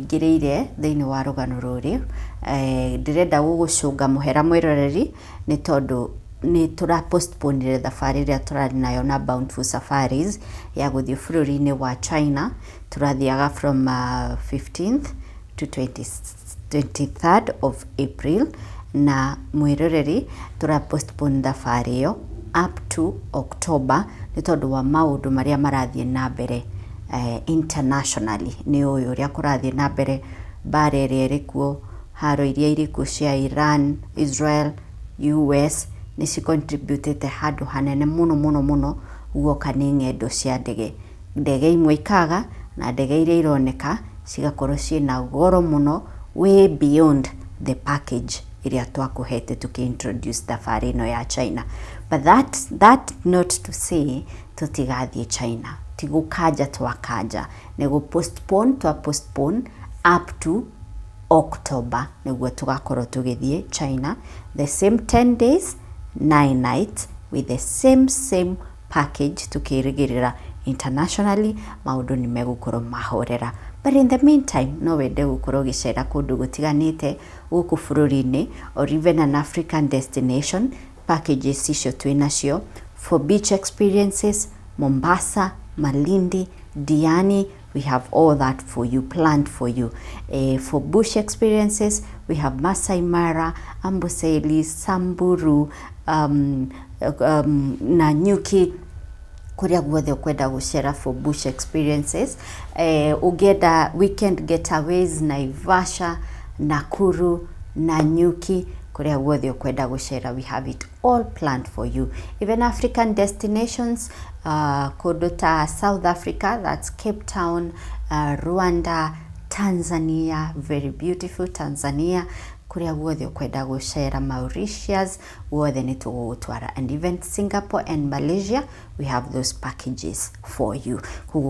ingĩrĩire thĩinĩ wa rũgano rũrĩ ndĩrenda gũgũcũnga mũhera mwĩroreri nĩ tondũ nĩ tũra postpone thabarĩ ĩrĩa tũrarĩ nayo na Bountiful Safaris ya gũthiĩ bũrũri-inĩ wa China. Tũrathiaga from 15th to 23rd of April, na mwĩroreri tũra postpone thabarĩ ĩyo up to October nĩ tondũ wa maũndũ marĩa marathiĩ na mbere internationally. Nĩ ũyũ ũrĩa kũrathiĩ na mbere bara ĩrĩa ĩrĩ kuo, haro iria irĩ kuo cia Iran, Israel, US nĩ cicontributĩte handũ hanene mũno guoka nĩ ng'endo cia ndege. Ndege imwe ikaga na ndege iria ironeka cigakorwo ciĩna goro mũno way beyond the package iria twakũhete tuki-introduce thabarĩ ĩno ya China. But that not to say tũtigathiĩ China, tigũkanja twakanja, nĩguo postpone up to October nĩguo tũgakorwo tũgĩthiĩ China, the same 10 days 9 nights with the same package tukĩrĩgĩrĩra internationally maũndũ nĩ megũkorwo mahorera. But in the meantime, no wende gũkorwo gĩcera kũndũ gũtiganĩte gũkũ bũrũri-inĩ or even an African destination, packages icio twĩnacio for beach experiences, Mombasa, Malindi, Diani, we have all that for you, planned for you. For bush experiences, we have Masai Mara, Amboseli, Samburu, Nanyuki, kuria guothe ukwenda gucera for bush experiences. Ugenda weekend getaways, Naivasha, Nakuru, Nanyuki, kuria guothe ukwenda gucera, we have it all planned for you. Even African destinations, Kodota, South Africa, that's Cape Town, Rwanda, Tanzania, very beautiful Tanzania, kuria guothe ukwenda gucera, Mauritius, guothe ni tugutwara, and even Singapore and Malaysia, we have those packages for you.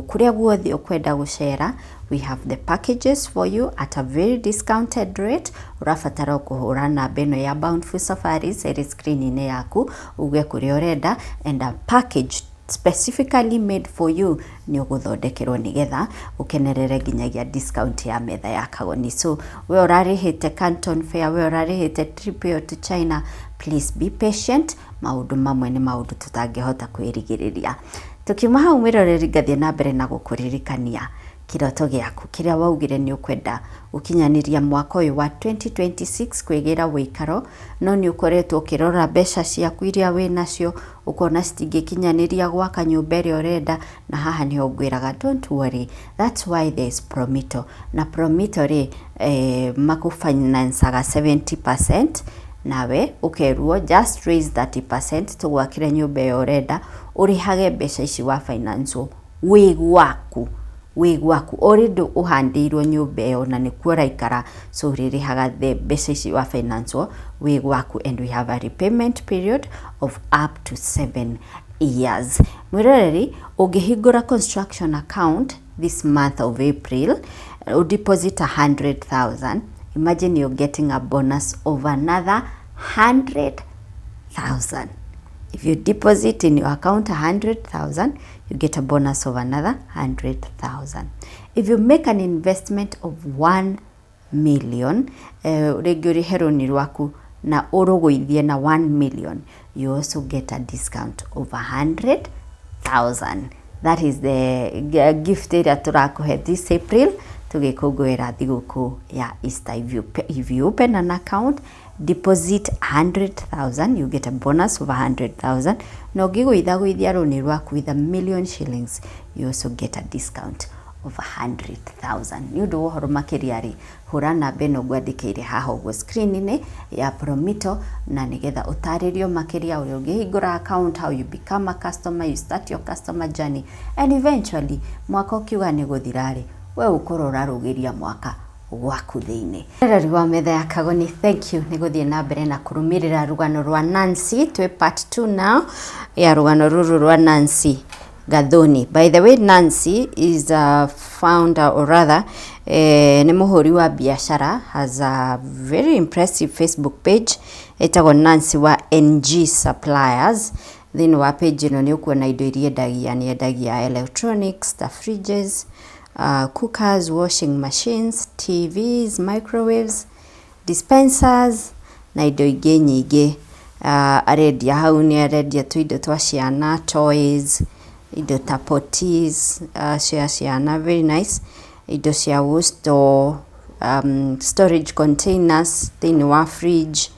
Kuria guothe ukwenda gucera, we have the packages for you at a very discounted rate. Urafatara kuhura na beno ya Bountiful Safaris eri screen yaku uge kuria urenda, and a package specifically made for you ni uguthondekerwo nigetha ukenerere ginyagia discount ya Metha ya Kagoni. So we urarihite Canton fare, we urarihite trip to China, please be patient. Maundu mamwe ni maundu tutangihota kwirigiriria. Tukiuma hau mwiroreri ngathie na mbere na gukuririkania kiroto giaku kiria waugire ni ukwenda ukinyaniria mwaka uyu wa 2026 kwigira wikaro, no ni ukoretwo ukirora mbeca ciaku iria we nacio ukona citingikinyaniria gwaka nyumba ĩrĩa urenda, na haha ni ongwiraga don't worry, that's why there is Promito. Na Promito ri makufinansaga 70%, nawe ukeruo just raise 30% tugwakire nyumba ĩyo urenda, urihage mbeca ici wa finance wi gwaku already uhandirwo nyumba ĩyo na nĩ kuo raikara, so ririhaga the mbeca ici wa finance wi gwaku, and we have a repayment period of up to 7 years. Mwiroreri, ungihingura construction account this month of April, deposit 100,000, imagine you're getting a bonus of another 100,000. If you deposit in your account 100,000, you get a bonus of another 100,000. If you make an investment of 1 million, regularly heroni rwaku na uruguithie na 1 million, you also get a discount of 100,000. That is the gift that turakuhe this April tugikungwira thiguku ya Easter. If you open an account, deposit 100,000, you get a bonus of 100,000. No giguithia roni rwaku with 1 million shillings, you also get a discount of 100,000. Ni undu wohoro makiria ri hura na beno gwandikire haha uguo screen-ini ya Promito, na nigetha utaririo makiria uri ungihingura account, how you become a customer, you start your customer journey, and eventually mwaka ukiuga ni guthirari we ukorwo urarugiria mwaka gwaku thiini. Rari wa Metha ya Kagoni, thank you. Niguthie na mbere na kurumirira rugano rwa Nancy, twe part 2 now ya rugano ruru rwa Nancy Gathoni. By the way, Nancy is a founder, or rather ni muhuri wa biashara, has a very impressive Facebook page etagwo Nancy wa NG Suppliers. Then wa page ino ni ukuona indo iria endagia, ni endagia electronics, the fridges, cookers, washing machines, TVs, microwaves, dispensers na indo ingĩ nyingĩ. Arendia hau nĩ arendia tuindo twa ciana, toys, indo ta potties cia ciana, very nice. Indo cia store, storage containers thĩinĩ wa fridge,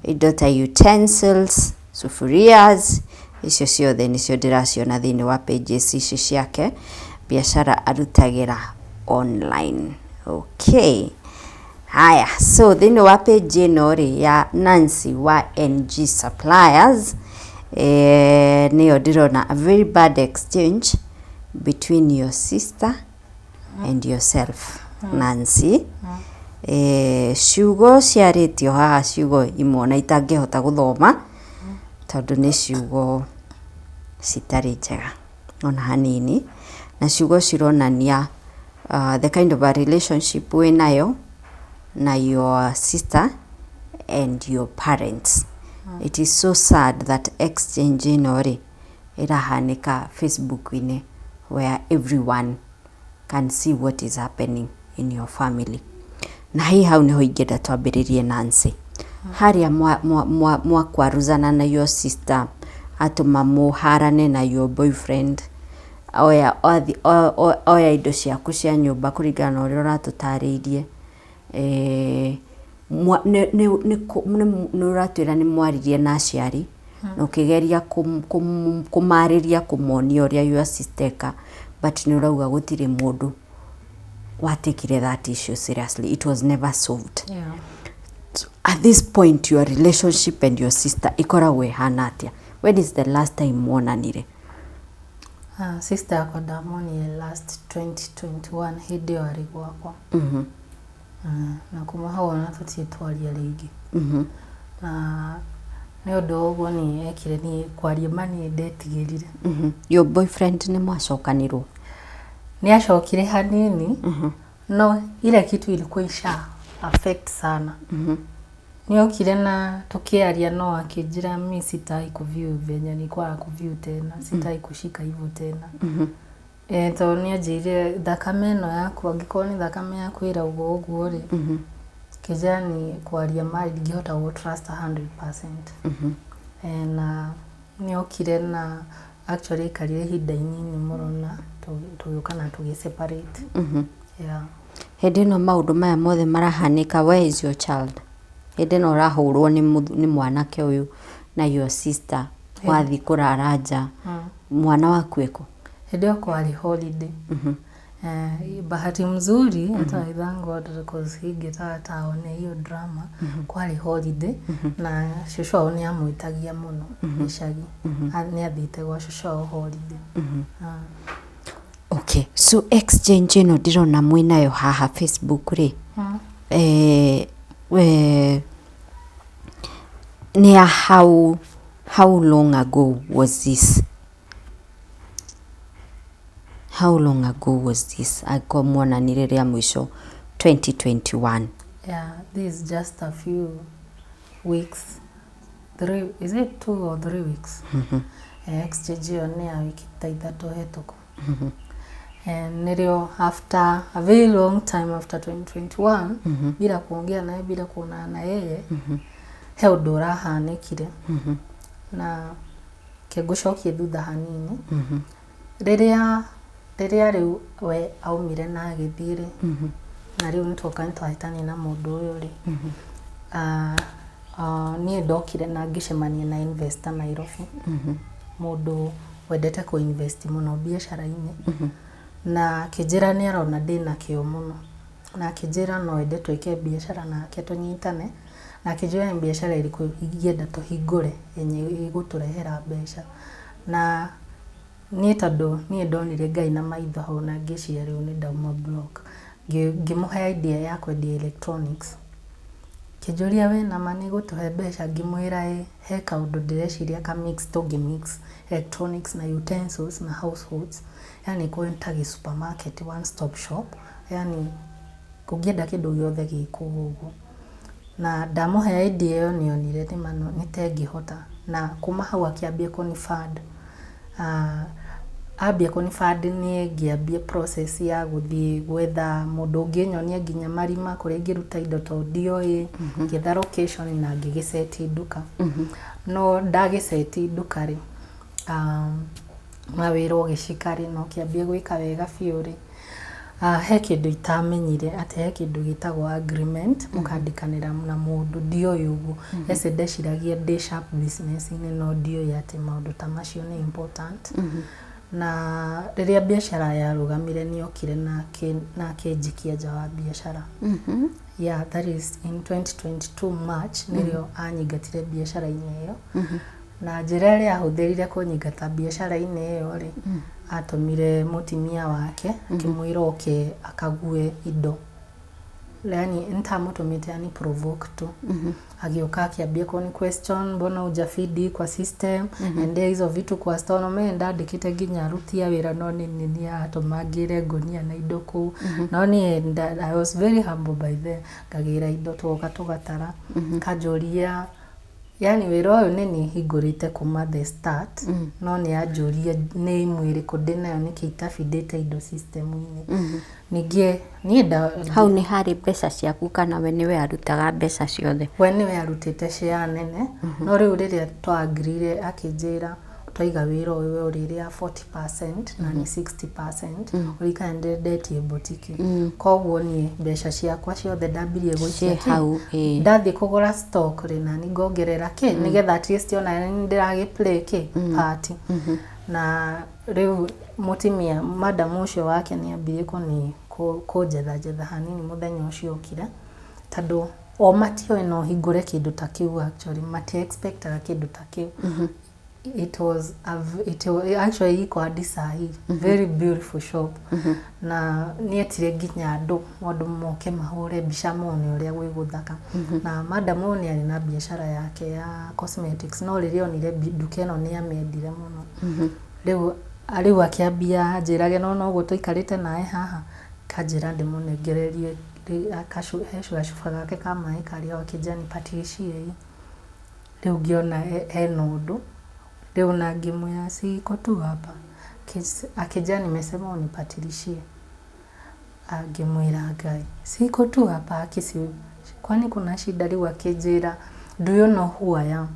indo ta utensils, sufurias, icio ciothe nĩcio ndĩraciona thĩinĩ wa pages ici ciake, biashara arutagĩra online. Okay. Haya, so thĩinĩ wa page ĩno rĩ ya Nancy wa NG Suppliers, nĩyo ndĩrona a very bad exchange between your sister and yourself, Nancy. Ciugo ciarĩtio haha, ciugo imwe na itangĩhota gũthoma tondũ nĩ ciugo citarĩ njega ona hanini, na ciugo cironania the kind of a relationship wĩnayo na your sister and your parents. It is so sad that exchange ĩno rĩ ĩrahanĩka Facebook-inĩ where everyone can see what is happening in your family. Na hii hau niho ingĩenda twambĩrĩrie Nancy. Harĩa mwakwaruzana na your sister, atũma mũharane na your boyfriend, oya indo ciaku cia nyũmba kũringana na ũrĩa ũratũtarĩirie. Nĩ ũratwĩra nĩ mwaririe na aciari na ũkĩgeria kũmarĩria kũmonia ũrĩa your sister eka, but nĩ ũrauga gũtirĩ mũndũ watekire that issue seriously. It was never solved. Yeah. So at this point your relationship and your sister ikoragwo ihana atia? When is the last time mwonanire? Sister yako ndamonire last 2021 hĩndĩ ĩyo arĩ gwakwa. Na kuma hau ona tũtietwaria rĩngĩ. Na nĩ ũndũ ũguo nĩ ekire niĩ kwaria mani ndetigĩrire. Your boyfriend nĩ mwacokanirwo? Nĩ acokire hanini, no ile kitu ilikuwa isha affect sana. Nĩ okire na tukiaria no akijira mimi sitai kuview venye nilikuwa kuview tena, sitai kushika hivyo tena. To nĩ ajire thakame ĩno yaku, angĩkorwo nĩ thakame yaku ĩra ũguo rĩ, kijani kwaria mari ngĩhota gũ trust 100%. Na nĩ okire na actually karire hinda inini mũno na tũgĩũka na tũgĩseparate. Yeah. Hĩndĩ ĩno maũndũ maya mothe marahanĩka, where is your child? Hĩndĩ ĩno ũrahũrwo nĩ mwanake ũyũ na your sister, wathi kũrara nja, mwana waku eko? Hĩndĩ ĩyo kwarĩ holiday. Bahati mzuri, I thank God because he taone hiyo drama, kwarĩ holiday, na shushu wao nĩ amwĩtagia mũno icagi. Nĩ athiĩte gwa shushu wao holiday. Okay, so exchange ĩno ndĩrona mwĩnayo haha Facebook rĩ, near how long ago was this? How long ago was this? Akomwona nire rĩa mwisho 2021. Yeah, this is just a few weeks. Is it 2 or 3 weeks? Exchange ĩyo nĩ ya wiki ta ithatũ hetũku. And nirio after a very long time after 2021, bila kuongea naye, bila kuonana na yeye, he ũndũ ũrahanĩkire. Na kĩngũcokie thutha hanini. Rĩrĩa rĩu we aumire na agĩthiĩ rĩ, na rĩu nĩtwoka nĩtwahĩtania na mũndũ ũyũ rĩ, niĩ ndokire na ngĩcemania na investor Nairobi, mũndũ wendete kũinvest mũno biacara-inĩ, na kĩnjĩra nĩ arona ndĩna kĩo mũno, na kĩnjĩra no ende twĩke biacara nake tũnyitane, na kĩnjĩra biacara ĩrĩkũ ingĩenda tũhingũre yenye ĩgũtũrehera mbeca. Na niĩ tondũ niĩ ndonire Ngai na maitho hau na ngĩciria rĩu nĩ ndauma block, ngĩmũhe idea ya kwendia electronics. Kĩnjũria we na mani gũtũhe mbeca, ngĩmwĩra he kaũndũ ndĩreciria ka mix, tũngĩ-mix electronics na utensils na households, yani kwenta supermarket, one stop shop, yani kũngĩenda kĩndũ gĩothe gĩkũ ũguo. Na ndamũhe idea ĩyo nĩonire nĩtengĩhota, na kuma hau akĩambia kũnifund ambia kunifund ni ngiambia process ya guthie gwetha mundu nginyonia nginya marima kuria ngiruta indo to ndioi ngitha location na ngigiseti nduka no ndagiseti nduka ri mawiro gicikari no kiambia gwika wega fiuri he kindu itamenyire ati he kindu gitagwo agreement mukandikanira na mundu ndioi ugu ese ndeciragia ndi sharp business ni no ndioi ati maundu ta macio ni important na riria biashara yarugamire ni okire na kinjikia nja wa biashara yeah, that is in 2022 March nirio anyingatire biashara-ini iyo na njira iria ahũthĩrire kũnyingata biashara-ini iyo ri atumire mutimia wake akimwira oke akague indo yani ntamutumite ani provoke tu agioka akiambia kuni question mbona ujafidi kwa system ende hizo vitu kwa store no me ndandikite nginya rutia wira no ni atumagire ngonia na indo ku no ni I was very humble by the ngagira indo twoka tugatara kajoria yani wira uyu ni hingurite kuma the start no ni ajoria ni mwiri kudina ni kitabindite indo system-ini ningie ni nda hau ni hari mbeca ciaku kana we niwe arutaga mbeca ciothe we niwe arutite cia nene no riu riria twagrire akinjira twaiga wira uyu riria 40% na ni 60% urika ndetie boutique koguo ni mbeca ciakwa ciothe ndambirie gwikia hau ndathi kugura stock rina ni ngongerera ki nigetha at least ona ndiragi play ki party na riu mutimia madam ucio wake ni ambirie kuni kujetha hanini muthenya ucio ukira tando o matio no hingure kindu ta kiu actually mati expectaga kindu ta kiu it was actually iko Adisahi very beautiful shop na nietire nginya andu moke mahure bica mone uria gwi guthaka na madam oni ari na biashara yake ya cosmetics no ririo nire duka ino ni amendire muno riu akiambia njirage no guo tuikarite nae haha kanjira ndimunengererie akashuka gake kama ikaria wakijani patirishie riu ngiona ena undu leo na gimu ya siko tu hapa akija nimesema unipatilishie agimwira gai siko tu hapa akisi kwani kuna shida leo akijira do you know who I am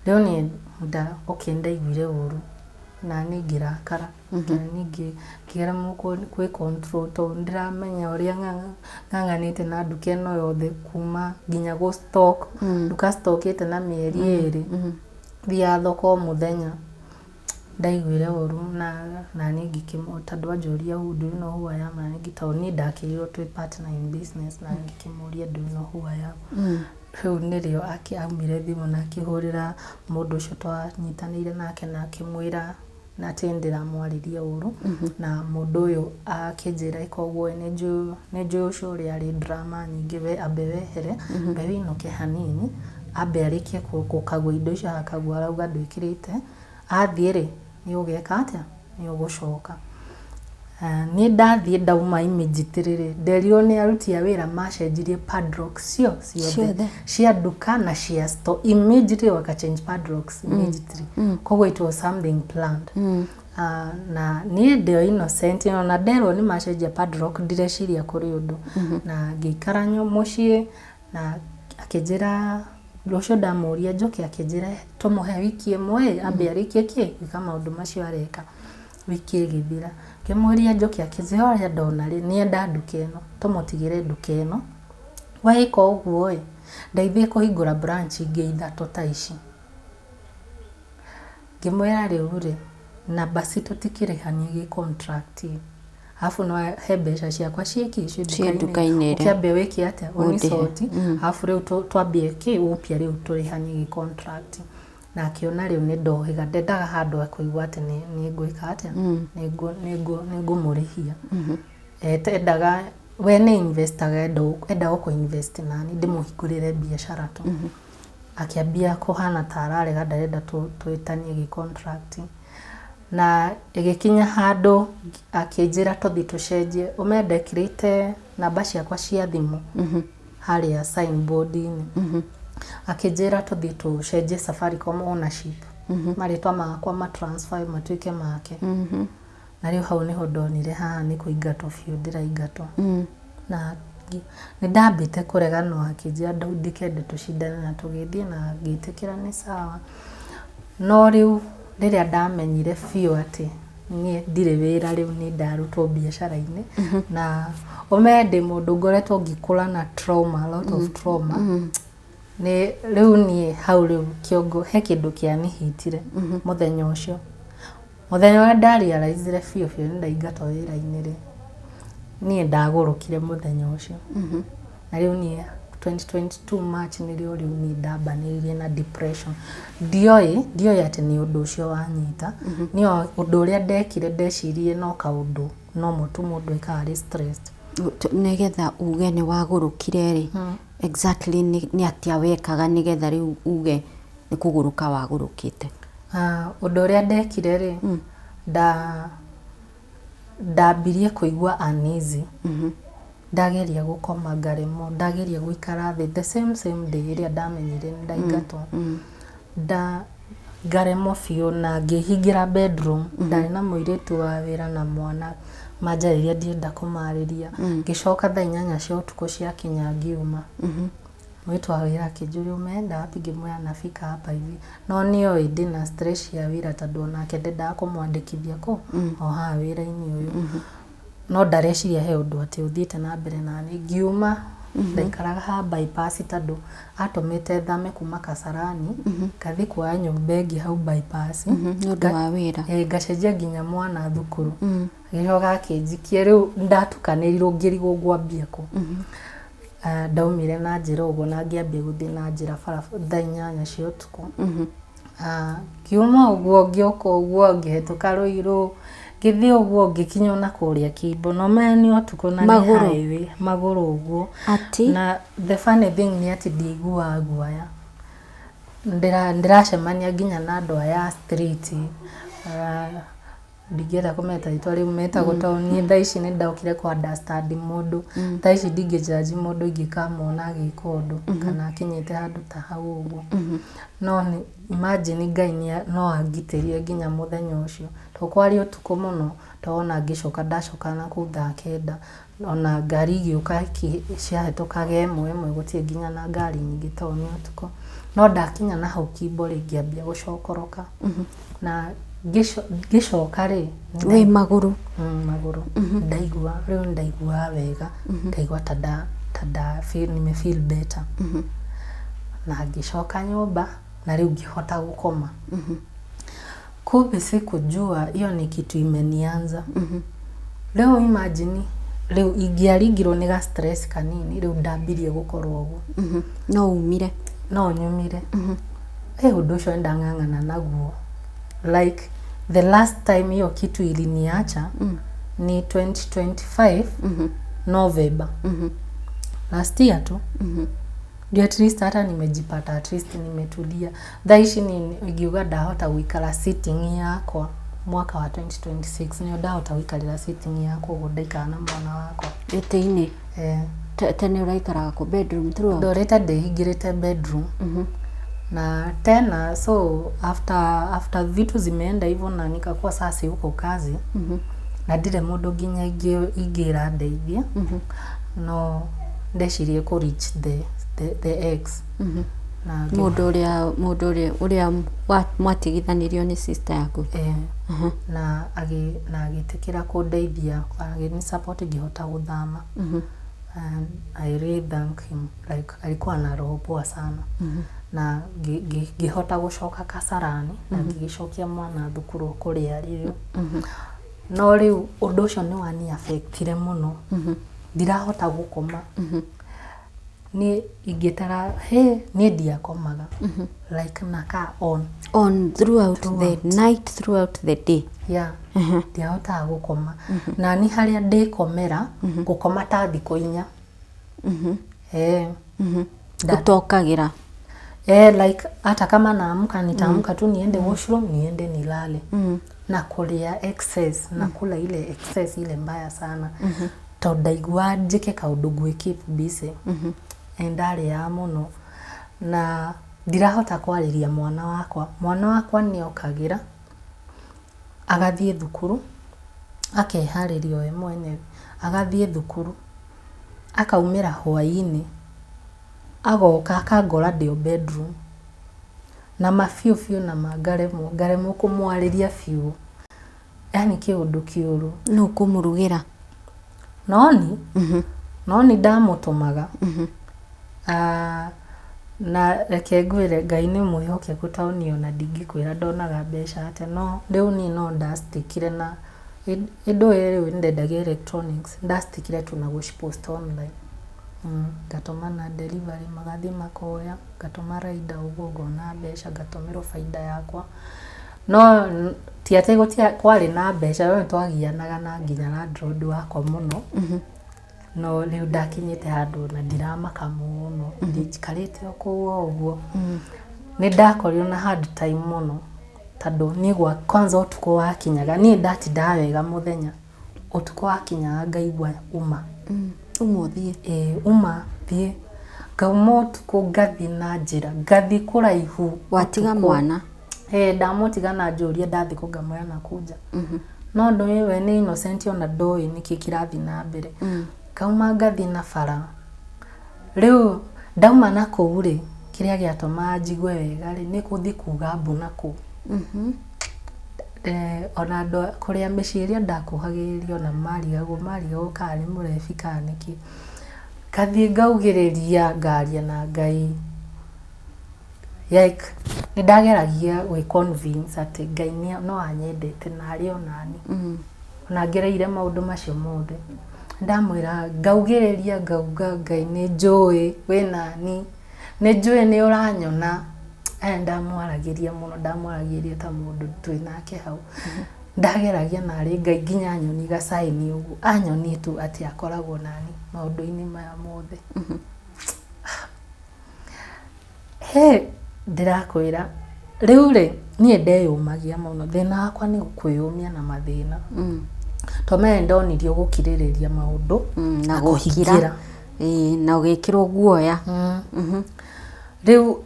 leo ni nda okenda igwire uru na nigira kara ngira muko kwe control to ndiramenya uria nganganite na duka ino yothe kuma ginya go stock duka stockite na mieri eri bia thoko muthenya ndaigwire uru na ngikimo tondu ajoria do you know who I am na ngitaoni ndakiriro twi partner in business na ngikimuria do you know who I am riu nirio akiamire thimu na akihurira mundu ucio twanyitanire nake na akimwira na tendera mwariria uru na mundu uyu akinjira ikoguo nejo ucio uri ari drama nyingi we abewehere bewe inoke hanini abe arikie kukagwa indo icio akagwa arauga ndwikirite athiire ni ugeka atia ni ugucoka ni ndathie ndauma imejitirire nderio ni aruti ya wira macenjirie padlocks ciothe cia duka na cia store immediately waka change padlocks immediately koguo it was something planned na ni ndio innocent na ndero ni macenjia padlock direciria kuri undu na ngikaranyo mucii na akinjira Rosho ndamuria njoke akijire tumuhe wiki imwe ambe arikie ki kama undu macio areka wiki igithira kemuria njoke akijire oria ndona ri ni enda nduka ino tumutigire nduka ino waiko uguo ndaithie kuhingura branch ingi ithatu ta ici ngimwira riu ri na basi tutikirihanie gi contract afu no he mbeca ciakwa cieki duka-ini ukiambia wiki atia unisoti afu riu twambie ki upia riu turihanie gi contract na akiona riu ni ndohiga ndendaga handu akuigwa ati ni ngwika atia ni ngumurihia endaga we ni investaga enda ko invest nani ndimuhingurire biashara tu akiambia kuhana tararega ndarenda twitanie gi contract na igikinya handu akinjira tuthi tucenjie umendekirite namba ciakwa cia thimu haria signboard ini akinjira tuthi tucenjie Safaricom ownership maritwa makwa matransfer matuike make na riu hau niho ndonire haha ni kuingatwo biu ndiraingatwo na ni ndambite kureganwo akijia ndikende tushindane na tugithie na ngitikira ni sawa no riu riria ndamenyire biu ati nie ndire wira riu ni ndarutwo biashara-ini na omende mundu ngoretwo ngikura na trauma, a lot of trauma ni riu nie hau riu kiongo he kindu kianihitire muthenya ucio muthenya wa ndarealizire biu ni ndaingatwo wira-ini ri nie ndagurukire muthenya ucio na riu nie 2022 March ni riu ni ndambanirie na depression ndioi ati ni undu ucio wanyita ni undu uria ndekire ndecirie no kaundu no mutu mundu ikari stressed nigetha uge ni wagurukire ri exactly ni atia wekaga nigetha riu uge ni kuguruka wagurukite undu uria ndekire ri ndambirie kuigua uneasy ndageria gukoma ngaremo ndageria guikara thi the same day iria ndamenyire ndaingatwo ngaremo biu na ngihingira bedroom ndari na muiritu wa wira na mwana majariria ndienda kumariria ngicoka thaa 8 cia utuku cia kinyagia uma mwitu wa wira kijuri umeenda wapi ngimwira nafika hapa hivi no niyo ndina stress ya wira tondu onake ndenda kumwandikithia ko o ha wira-ini uyu no ndareciria he undu ati uthiite na mbere na ni ngiuma ndaikaraga ha bypass tondu atumite thame kuma Kasarani kathi kwa nyumba ingi hau bypass nundu wa wira ngacenjia nginya mwana thukuru gicoka akinjikie riu ndatukaniriirwo ngirigwo ngwambia ko ndaumire na njira uguo na ngiambia guthii na njira bara thaa 8 cia utuku kiuma uguo ngioka uguo ngihituka ruiru ngithii uguo ngikinya na kuria Kimbo no meni utuku na ni highway maguru uguo ati na the funny thing ni ati ndigua guaya ndiracemania nginya na andu aya street ndigera kumeta itwa riu meta gutaoni thaa ici ni ndaukire kwa understand mundu thaa ici ndingijaji mundu ingikamona agika undu kana akinyite handu ta hau uguo no ni imagine Ngai no angitirie nginya muthenya ucio to kwari utuku muno tawona ngicoka ndacoka na ku thaa 9 ona ngari giuka ciahitukaga imwe gutie nginya na ngari nyingi tauni utuku no ndakinya na hau Kimbo ngiambia gucokoroka na gicoka ri we maguru ndaigua wega ndaigua tada feel better na gicoka nyumba na riu ngihota gukoma kumbe sikujua hiyo ni kitu imenianza leo imagine leo ingiaringirwo ni ga stress kanini riu ndambirie gukorwo uguo no nyumire undu ucio ndang'ang'ana naguo like the last time hiyo kitu iliniacha ni 2025 November last year tu ndio at least hata nimejipata at least nimetulia dhaishi ni igiuga ndahota guikara sitting yakwa mwaka wa 2026 ni ndahota guikarira sitting yakwa gudaikana na mwana wakwa ete-ini tene uraikaraga ku bedroom throughout ndoreta ndehingirite bedroom na tena so after vitu zimeenda hivyo na nikakuwa sasa huko kazi na ndire mundu nginya ingira ndeithia no ndecirie ku reach the ex na mundu uria mwatigithanirio ni sister yaku na agitikira kundeithia agini support ngihota guthama and I really thank him like alikuwa na roho poa sana na ngihota gucoka Kasarani na ngicokia mwana thukuru kuria riu no riu undu ucio ni wani affectire muno ndirahota gukoma ni ingitara ni ndiakomaga like naka on throughout the night throughout the day ndiahota gukoma na ni haria ndikomera gukoma ta thiko 4 gutokagira like hata kama naamka nitaamka tu niende washroom niende nilale na kulia excess na kula ile excess ile mbaya sana to ndaigua njike kaundu gwe keep busy endare ya muno na ndirahota kwarĩria mwana wakwa nĩ okagira agathiĩ thukuru akeharĩria we mwenyewe agathiĩ thukuru akaumĩra hwaĩ-inĩ agoka akangora ndĩ bedroom na mabiũ na ngaremwo kũmwarĩria biũ, yani kĩũndũ kĩũru. No kũmũrugĩra noni ndamũtũmaga na reke ngwĩre Ngai nĩ mwĩhokeku tondũ ona ndingĩkwĩra ndonaga mbeca atĩa, no rĩu niĩ no ndacitikire na indo rĩu ndendagia electronics ndacitikire tu na gũcipost online. Ngatũma na delivery magathi makoya, ngatũma rider ũguo ngona mbeca, ngatũmĩrwo baida yakwa. No ti atĩ kwarĩ na mbeca, we twagianaga na nginya landlord wakwa mũno. No rĩu ndakinyĩte handũ na ndiramaka mũno, ndikarĩte okũu ũguo. Nĩ ndakorirwo na hard time mũno tondũ niĩ kwanza ũtukũ wakinyaga, niĩ ndatindaga wega mũthenya, ũtukũ wakinyaga ngaigua uma. Ũmũthiĩ? Uma thiĩ. Ngauma ũtukũ ngathi na njĩra, ngathi kũraihu. Watiga mwana? Ndamũtiga na njũria ndathi kũngamũra na kuja. No ndũĩ we nĩ innocent ona ndoĩ nĩkĩ kĩrathi na mbere. Ngauma ngathi na bara. Rĩu ndauma na kũu rĩ, kĩrĩa gĩatũma njigue wega rĩ, nĩ gũthi kuga mbuna kũu. Ona andũ kũrĩa mĩciĩ ĩrĩa ndakuhagĩrĩrio na marigagwo kana nĩ mũrebi kana nĩkĩ. Ngathiĩ ngaugĩrĩria ngaria na Ngai. Like nĩ ndageragia gwĩ convince atĩ Ngai no anyendete na arĩ onani. Ona ngereire maũndũ macio mothe. Ndamwĩra ngaugĩrĩria ngauga Ngai nĩ njũĩ wĩ nani, nĩ njũĩ nĩ ũranyona. Ndamwaragĩria mũno, ndamwaragĩria ta mũndũ twĩ nake hau. Ndageragia narĩ Ngai nginya anyoni gacaini ũguo, anyonie tu atĩ akoragwo nani maũndũ-inĩ maya mothe. Ndĩrakwĩra rĩu rĩ, niĩ ndeyũmagia mũno, thĩna wakwa nĩ kwĩyũmia na mathĩna. Tome ndonirio gũkirĩrĩria maũndũ na kũhingĩra na ũgĩkĩrwo guoya. Rĩu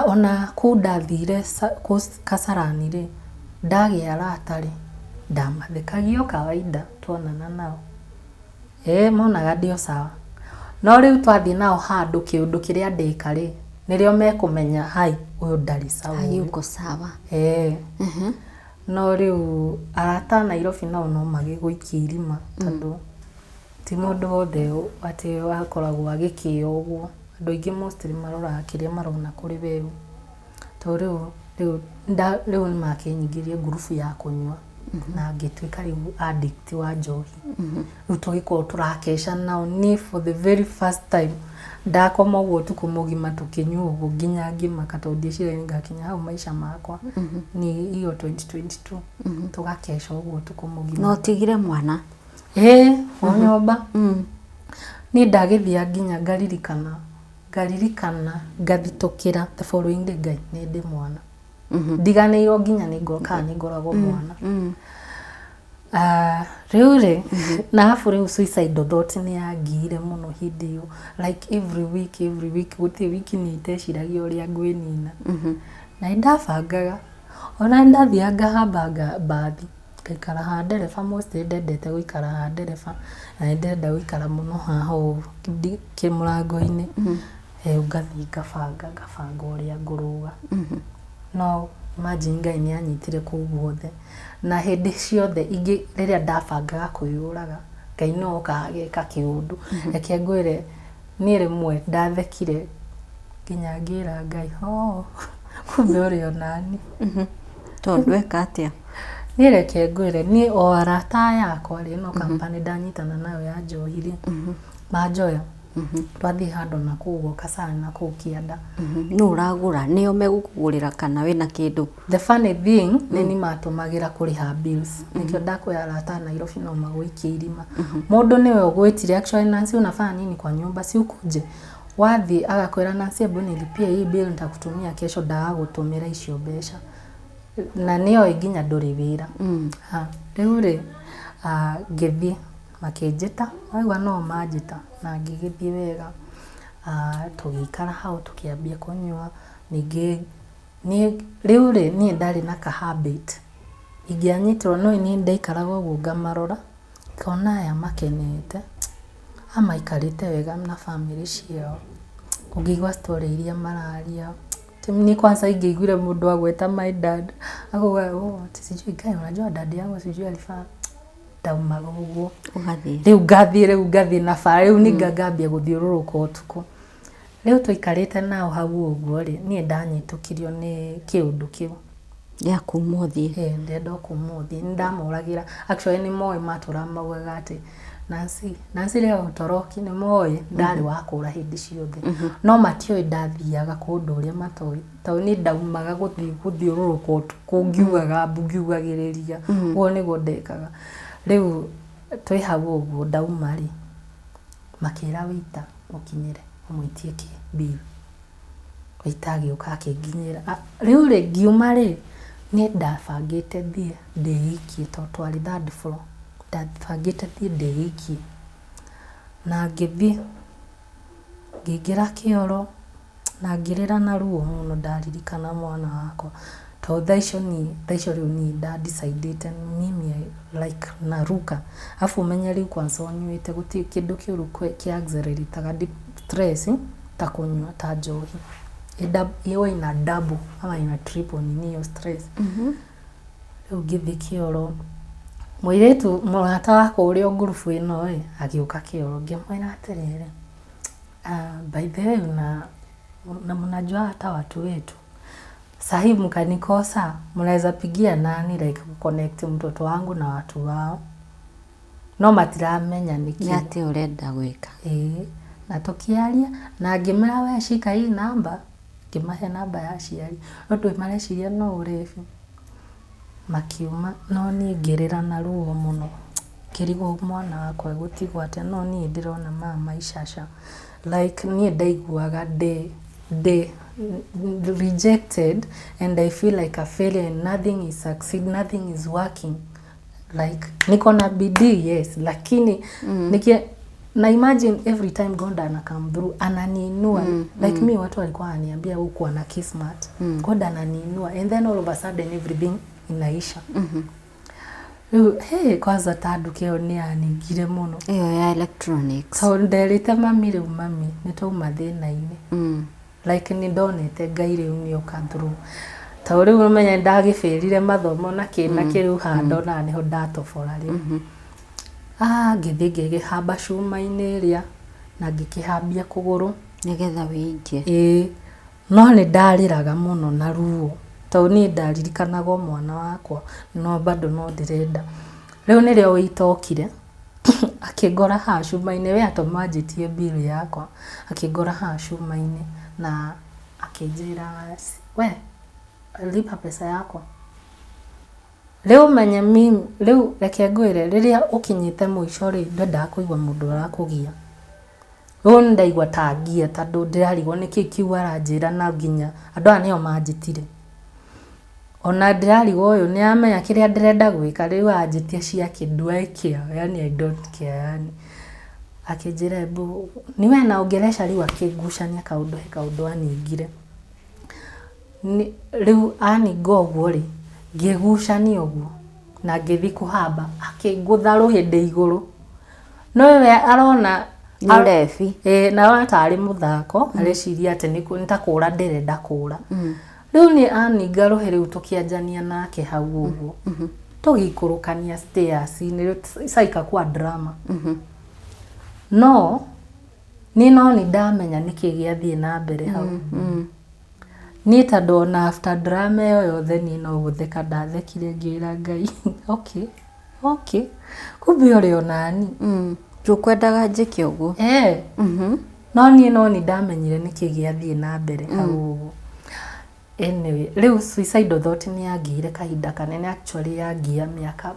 ona kũu ndathire Kasarani rĩ, ndagĩa arata rĩ, ndamathekagio kawaida tuonana nao. Monaga ndĩ o sawa. No rĩu twathiĩ nao handũ kĩũndũ kĩrĩa ndĩka rĩ, nĩrĩo mekũmenya hai ũyũ ndarĩ sawa. Hai uko sawa. No rĩu arata Nairobi nao no magĩgũikia irima tondũ ti mũndũ wothe atĩ wakoragwo agĩkĩo ũguo. Andũ aingĩ mostly maroraga kĩrĩa marona kũrĩ weũ. Tondũ rĩu nĩ makĩnyingĩrie ngurubu ya kũnyua na ngĩtuĩka rĩu addict wa njohi. Rĩu tũgĩkorwo tũrakeca nao, ni for the very first time ndakoma ũguo ũtukũ mũgima tũkĩnyua ũguo nginya ngĩmaka tondũ ndĩciria ngakinya hau maica makwa. Ni hiyo 2022 tũgakeca ũguo ũtukũ mũgima. No tigire mwana? O nyũmba. Niĩ ndagĩthia nginya ngaririkana ngathitũkĩra the following day Ngai nĩ ndĩ mwana. Ndiganĩirwo nginya nĩ ngoragwo mwana. Rĩu rĩ, na hafu rĩu suicidal thought nĩ yangiire mũno hĩndĩ ĩyo. Like every week gũtirĩ wiki nĩ iteciragia ũrĩa ngwĩnina. Na ndabangaga, ona ndathiaga ngahamba mbathi, ngaikara ha ndereba, mostly ndendete gũikara ha ndereba, na ndenda gũikara mũno haha kĩmũrango-inĩ. Ngathiĩ ngabanga ũrĩa ngũrũga. No imagine Ngai nĩ anyitire kũu guothe. Na hĩndĩ ciothe rĩrĩa ndabangaga kwĩyũraga, Ngai no oka ageka kĩũndũ. Reke ngwĩre niĩ rĩmwe ndathekire nginya ngĩra Ngai, kumbe ũrĩ o nani. Tondũ eka atĩa? Niĩ reke ngwĩre niĩ o arata yakwa rĩ, no company ndanyitana nayo ya njohi rĩ, manjoya. Twathiĩ handũ na kũu Kasarani na kũu Kĩanda. Nũ ũragũra? Nĩo megũkũgũrĩra kana wĩna kĩndũ? The funny thing nĩ matũmagĩra kũrĩha bills. Nĩkĩo ndakwĩra arata Nairobi no magũikie irima. Mũndũ nĩwe ũgwĩtire actually, Nancy unafanya nini kwa nyumba, si ukuje? Wathiĩ agakwĩra Nancy hebu nilipie hii bill nitakutumia kesho, ndagagũtũmĩra icio mbeca. Na nĩyo nginya ndũrĩ wĩra. Rĩu rĩ, ngĩthiĩ makĩnjĩta, waigua no manjĩta na ngĩgĩthiĩ wega. tugikara hau tukiambia kunywa ningi riu ni ndari na ka habit ingianyitirwo no ni ndaikaraga uguo ngamarora kona aya makenete amaikarite wega na family ciao ungigwa story iria mararia ni kwanza ingiguire mundu agweta my dad akoga sijui kai unajua dad yangu sijui alifanya daumaga uguo riu ngathi na bara riu ni ngambia guthiururuka utuku riu tuikarite nao hau uguo ri ni ndanyitukirio ni kiundu kiu ya kumuthi ndenda kumuthi ndamuragira actually ni moyo matura maugaga ati Nancy leo toroki ni moyo ndari wakura hindi ciothe no matio ndathiaga kundu uria matoi tau ni ndaumaga guthiururuka utuku ngiugaga ngiugagiriria uo niguo ndekaga riu twi hau uguo ndauma ri makira wita ukinyire umwitie ki bill waitagi ukakinginyira riu ri ngiuma ri ni ndabangite thie ndiiki to twari third floor ndabangite thie ndiiki na ngithi ngingira kioro na ngirira na ruo muno ndaririkana mwana wakwa to thaisho riu ni decided mimi like naruka afu menya riu kwanza onyuite guti kindu kiuru ki accelerataga stress ta kunywa ta njohi iyo ina double ama ina triple ni yo stress riu ngithi kioro mwiretu murata wako urio ngurubu ino agiuka kioro ngimwira atirire by the way na mnajua hata watu wetu sahi mkanikosa mnaweza pigia nani like connect mtoto wangu na watu wao no matiramenya niki ati urenda gwika na tukiaria na ngimera we shika hii namba ngimahe namba ya ciari no twimareciria no urefi makiuma no ni ngirira na ruo muno kirigo mwana wakwa gutigwa ate no ni ndirona mama icasha like ni ndaiguaga de rejected and I feel like a failure and nothing is succeed, nothing is working like niko na bidii yes lakini na imagine every time God ana come through ananiinua like me watu walikuwa wananiambia huko ana kismat God ananiinua and then all of a sudden everything inaisha hey kwanza tadukeo ni anigire muno iyo ya electronics so nderite mami riu mami nitauma thina-ini like ni ndonete ngai riu ni uka through ta riu umenya ndagifirire mathomo na kina kiriu hando na niho ndatobora riu ngithi ngigihamba cuma-ini ria na ngikihambia kuguru nigetha wingie no ni ndariraga muno na ruo tau ni ndaririkanaga mwana wakwa no bado no ndirenda riu ni rio itokire akigora ha cuma-ini we atomanjitie bill yakwa akigora ha cuma-ini na akinjira we lipa pesa yako riu menye mimi riu reke ngwire riria ukinyite muico ri ndenda kuigwa mundu arakugia riu ndaigwa tangia tondu ndirarigwo niki kiu aranjira na nginya andu aya nio manjitire ona ndirarigwo uyu ni amenya kiria ndirenda gwika riu anjitie cia kindua ikia yani I don't care yani akinjira bu niwe na ongeresha riu akigucania kaundu aningire riu ani goguo ri ngigucania uguo na ngithi kuhamba akingutha ruhinde iguru no we arona urefi na watari muthako areciria ati nitakura ndirenda kura riu ni aninga ruhe riu tukianjania nake hau uguo tugikurukania stairs ni saika kwa drama no ni ndamenya niki giathie na mbere hau ni tandona after drama yothe ni no gutheka ndathekire ngira ngai okay kumbe uri onani tukwendaga njike uguo no ni ndamenyire niki giathie na mbere hau uguo anyway riu suicide thought ni yangire kahinda kanene actually yangia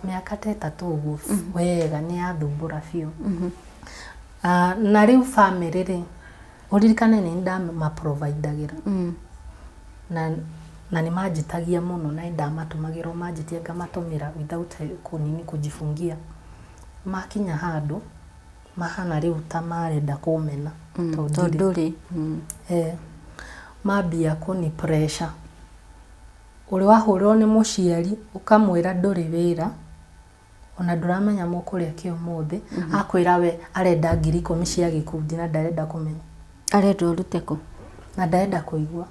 miaka 3 uguo wega ni yathumbura fiu na riu family ri uririkane ni ndama provideagira na ni majitagia muno na ndamatumagirwo majitie ngamatumira without kunini kujifungia makinya handu mahana riu ta marenda kumena tonduri mambia kuni pressure uri wahurwo ni muciari ukamwira nduri wira ona nduramenya mukuria kio mothe akwira we arenda 10,000 cia gikundi na ndarenda kumenya arenda uruteko na ndarenda kuigua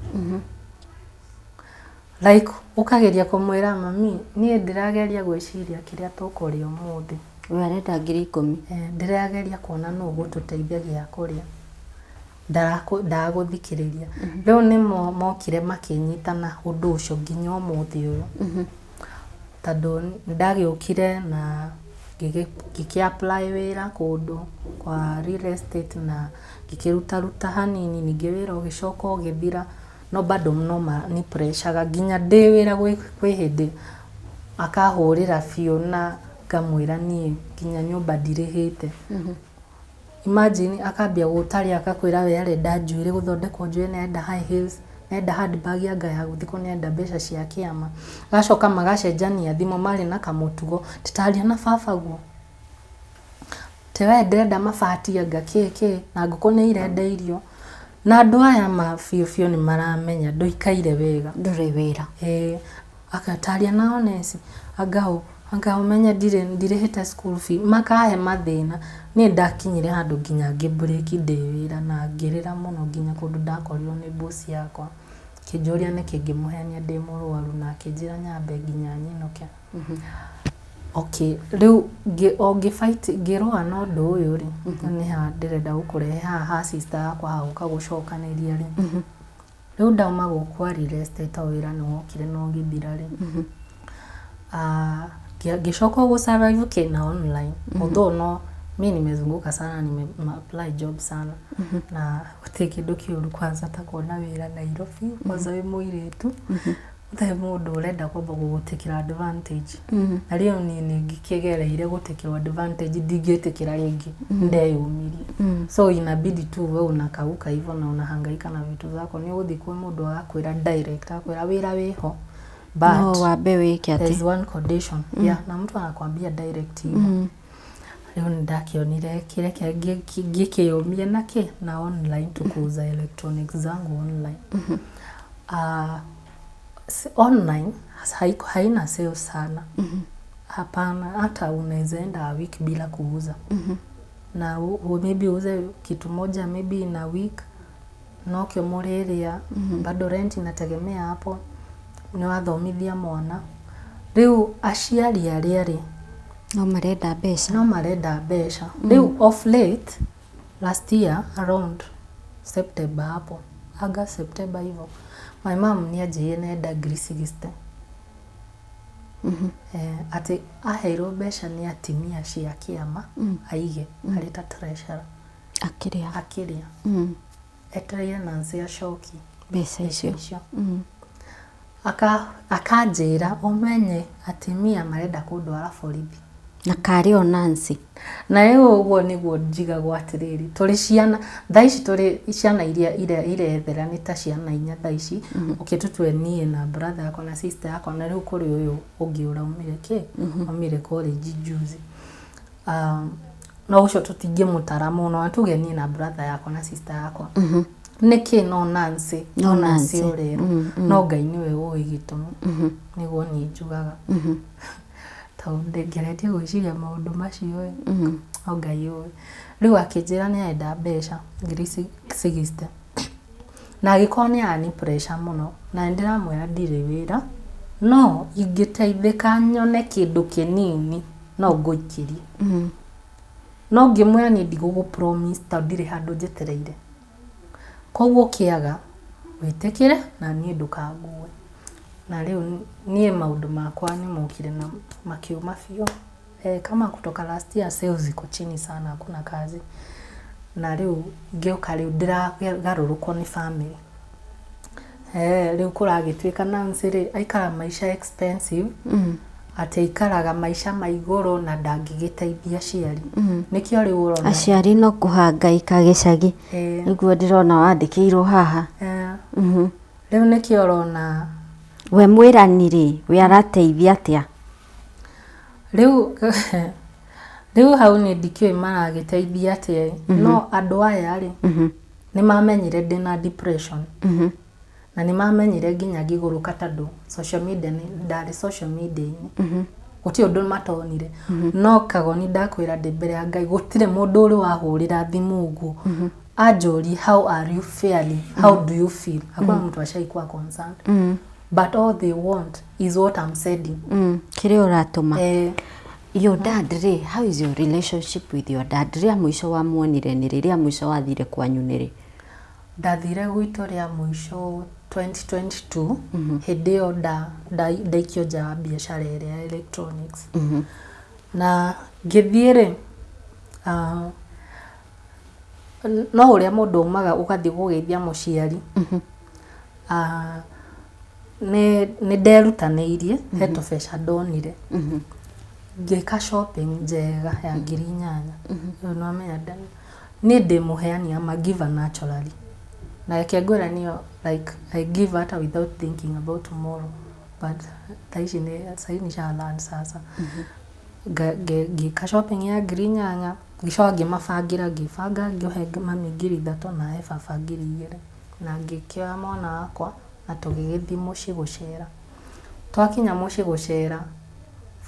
like ukageria kumwira mami nie ndirageria gwiciria kiria tukuria mothe we arenda 10,000 ndirageria kuona no gututeithia gia kuria ndaguthikiriria riu ni mokire makinyitana undu ucio nginya umuthi uyu tondu ndagiukire na giki apply wira kundu kwa real estate na gikiruta hanini ningi wira ugicoka ugithira no bado ni pressure nginya ndi wira gwi hindi akahurira biu na ngamwira nie nginya nyumba ndirihite imagine akambia gutari akakwira we arenda njuire guthondekwo njuire nenda high heels nenda handbag ya ngaya guthiko nenda mbeca cia kiama gacoka magacenjania thimo mari na kamutugo titaria na baba guo tewe ndenda mabati anga keke na nguko ni irenda irio na andu aya mabiu ni maramenya nduikaire wega ndure wira akataria na honesi anga umenya ndirihita school fee makahe mathina ni ndakinyire handu nginya ngibreak ndewira na ngirira muno nginya kundu ndakorirwo ni boss yakwa kijuria ni kingimuhenia ndi murwaru na kinjira nyambe nginya nyinoke okay riu fight ngirwa no ndu uyu ri ni ha ndirenda gukurehe ha sister yakwa ha ukagucokaniria ri riu ndauma gukwa real estate wira ni wokire no ngithira ri gishoka go survive kina online although no mimi nimezunguka sana apply job sana na utekindu kiuru kwanza takuona wira Nairobi kwanza we muiretu uthe mundu urenda kwamba gugutikira advantage na rio ni ngikigereire gutikirwa advantage ndigetikira ringi ndeyumirie so inabidi tu we unakauka hivyo na unahangaika na vitu zako ni uthi kwa mundu akwira direct akwira wira wiho but no wabe wiki ati there's one condition na mtu anakuambia direct hivyo leo ndakionire kile gikiyomie nake na online tukuuza electronics zangu online online haina sales sana hapana hata unaweza enda a week bila kuuza na maybe uze kitu moja maybe in a week no kiomoreria bado rent inategemea hapo ni wathomithia mwana riu aciari ariari no marenda besha riu of late last year around September hapo August September hivyo my mom ni aje nenda 60 ati aheirwo besha ni atimia cia kiama aige alita treasurer akiria etereire Nancy Ashoki besha icio akanjira umenye atimia marenda kundwara borithi na kari o Nancy na yo uguo niguo njiga gwatiriri turi ciana thaici turi ciana iria irethera ni ta ciana inya thaici ukitutwe nie na brother yako na sister yako na riu kuri uyu ungiura umire umire college juzi no ucio tutingie mutaramu no atuge nie na brother yako na sister yako niki no Nancy urero no Ngai niwe uwi gitumi niguo ni njugaga taunde ngeretie gwiciria maundu macio o Ngai uwi riu akinjira ni enda besha 60 na gikoni ani pressure muno na ndiramwira ndire wira no ingiteithika nyone kindu kinini no nguikirie no ngimwira ni ndigugu promise ta ndire handu njetereire koguo kiaga witikire na ni ndukangue na leo nie maundu makwa ni mokire na makiuma fio kama kutoka last year sales ziko chini sana hakuna kazi na leo ngeuka leo ndiragarurukwo ni family leo kuragitwika Nancy aikara maisha expensive ateikaraga maisha maigoro na ndangigiteithia aciari nikio ri urona aciari no kuhanga ikagicagi niguo ndirona wandikirwo haha leo nikio urona we mwiraniri we arateithia atia leo Riu hau ni ndikio maragiteithia atia no andu aya ri ni mamenyire ndina depression na ni mamenyire nginya ngiguruka tondu social media ni ndari social media ini guti undu matonire no Kagoni ndakwira ndi mbere ya Ngai gutire mundu uri wahurira thimu uguo ajuri how are you feeling how do you feel hakuna mtu ashaikuwa concerned but all they want is what I'm saying kire uratuma your dad ri how is your relationship with your dad ria mwisho wa muonire ni ria mwisho wathire kwanyu ni ri ndathire gwitu ria mwisho 2022 hindi yo ndaikio ja biashara ya electronics na ngithiire no uria mundu umaga ugathi gugeithia muciari ne nderutaneirie heto fesha donire ngeka shopping njega ya ngirinyanya no amenya ndani ni ndimuheania ma give naturally na yakegora niyo like I give hata without thinking about tomorrow but taishi ni saini shala sasa ngeka shopping ya ngirinyanya gishoge mafagira gifanga ngiohe mami ngiri thato na he baba ngiri igire na ngikioya mwana wakwa na tugigithi muci gucera twakinya muci gucera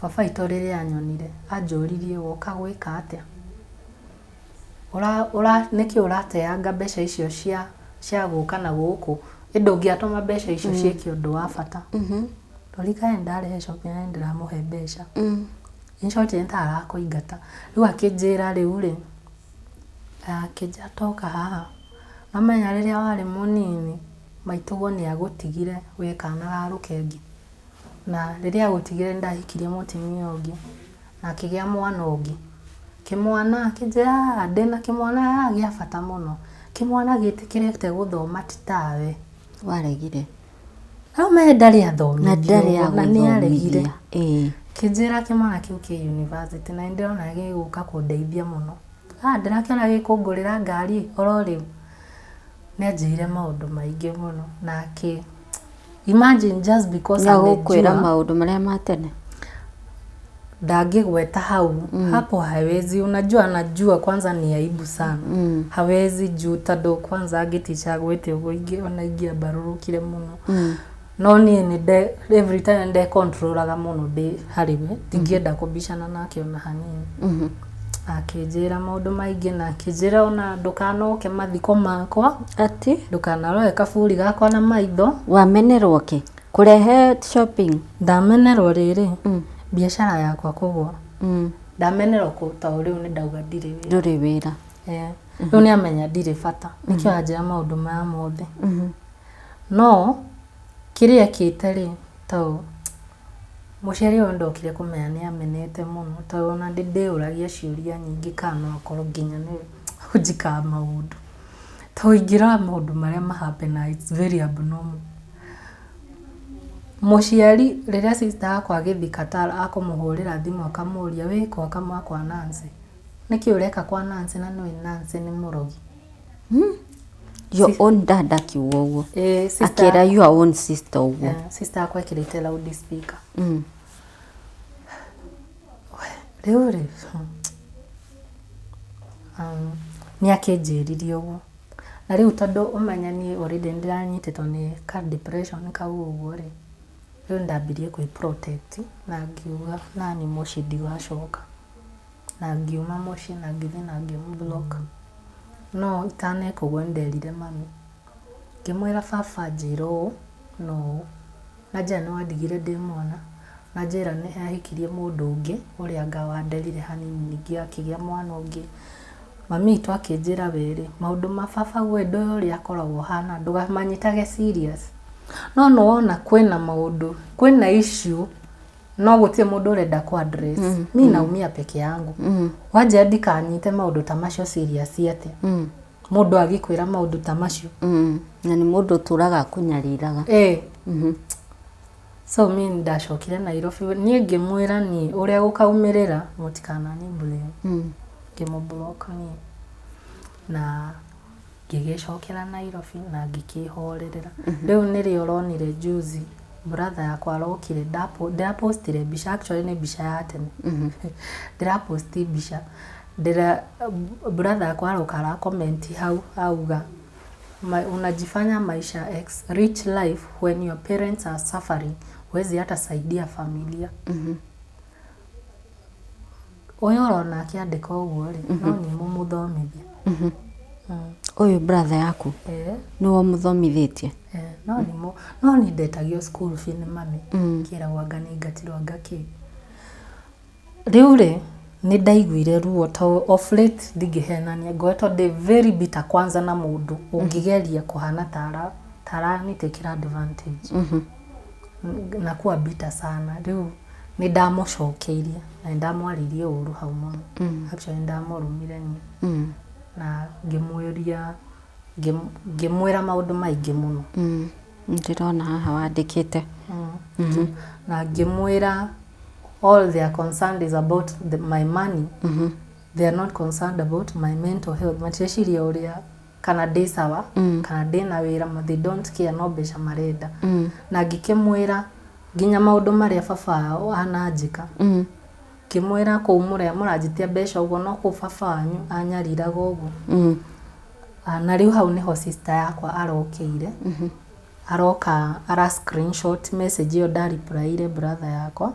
baba itorire anyonire anjuririe woka gwika atia ura niki urateanga mbeca icio cia guka na guku indo ngiatoma mbeca icio cieki undu wa bata torika ndare shopping ndira muhe mbeca inshoti ntara kuingata riu akinjira riu ri akija toka haha amenya riria wari munini maitugo ni agutigire wekana garukengi na riria agutigire ndahikirie mutimia ungi na akigia mwana ungi kimwana akija ndena kimwana agia bata muno kimwana gitikirete guthoma titawe waregire au me ndari athomi na ndari ya na ni aregire kijira kimwana kiu ki university na ndirona giguka kundeithia muno ndirakiona gikungurira ngari orori ni ajire maundu maingi muno na ki imagine just because amekwira maundu maria matene ndangigweta hau hapo hawezi najua kwanza ni aibu sana hawezi juu tado kwanza agiticha gwete ugoingi ona ingia barurukire muno no ni every time nde controlaga muno ndi hariwe tingienda kubishana nake ona hanini akijira maundu maingi na akijira ona ndukanoke mathiko makwa ati ndukanaroe kaburi gakwa na maitho wamenerwo ke kurehe shopping ndamenerwo riri biashara yakwa kugwa ndamenerwo kuta uriu ni ndauga ndiri wira riu ni amenya ndiri bata nikio ajira maundu ma mothe no kiria kitari to muciari ndokire kumenya ni amenete muno to ona ndiuragia ciuria nyingi kana akoro nginya ni kujika maundu to ingira maundu maria mahappen na it's very abnormal muciari riria sister akwa githikatara akumuhurira thimu akamuria wiko akamwa kwa Nancy niki ureka kwa Nancy na no Nancy ni murogi your own dad akiuo uguo akira your own sister uguo sister akwa ikirite loud speaker riu ni akinjiririe uguo na riu tondu umenya ni already ndiranyititwo ni ka depression kau uguo ri riu ndambirie kwi protect na ngiuga nani muci ndigacoka na ngiuma muci na ngithi na ngimublock no itane kugwa nderire mami ngimwira baba njiro no na jana wadigire ndi mwana na njira ni hahikirie mundu ungi uria ngawanderire hanini ningi akigia mwana ungi mami itu akinjira weri maundu ma baba gwendo uria akoragwo hana ndugamanyitage serious no wona kwena maundu kwena issue no gutie mundu urenda ku address mimi naumia peke yangu waje ndikanyite maundu ta macio serious yete mundu agikwira maundu ta macio na ni mundu turaga kunyariraga so mimi ndacokire Nairobi nie ngimwira ni uria gukaumirira mutikana ni blame ngimublock ni na ngigicokera Nairobi na ngikihorerera riu niri uronire juzi brother yakwa arokire ndapostire mbica, actually ni mbica ya tene ndiraposti mbica brother yakwa aroka comment hau auga unajifanya maisha rich life when your parents are suffering, huwezi hata saidia familia. Oyo rona akiandika uguo ri no ni mumuthomithia. Oyo brother yaku no wamuthomithitie? No ni ndetagio school fee ni mami kiragwaga ni ngatirwaga ki riu ri ni ndaiguire ruo to of late ndigihenania ngoetwo de very bitter kwanza na mundu ungigeria kuhana tara ni take advantage na kuwa bitter sana. Riu ni ndamucokeirie na ndamwaririe uru hau muno actually ndamurumire ni na ngimwira maundu maingi muno ndirona haha wandikite na ngimwira all they are concerned is about my money. They are not concerned about my mental health. Mateciria uria kana ndi sawa kana ndi na wira, they don't care, no mbeca marenda. Na ngikimwira nginya maundu maria baba ananjika kimwira ko muranjitia mbeca uguo no ku baba wanyu anyariraga uguo. Na riu hau niho sister yakwa arokeire aroka ara screenshot message yo da replyire brother yakwa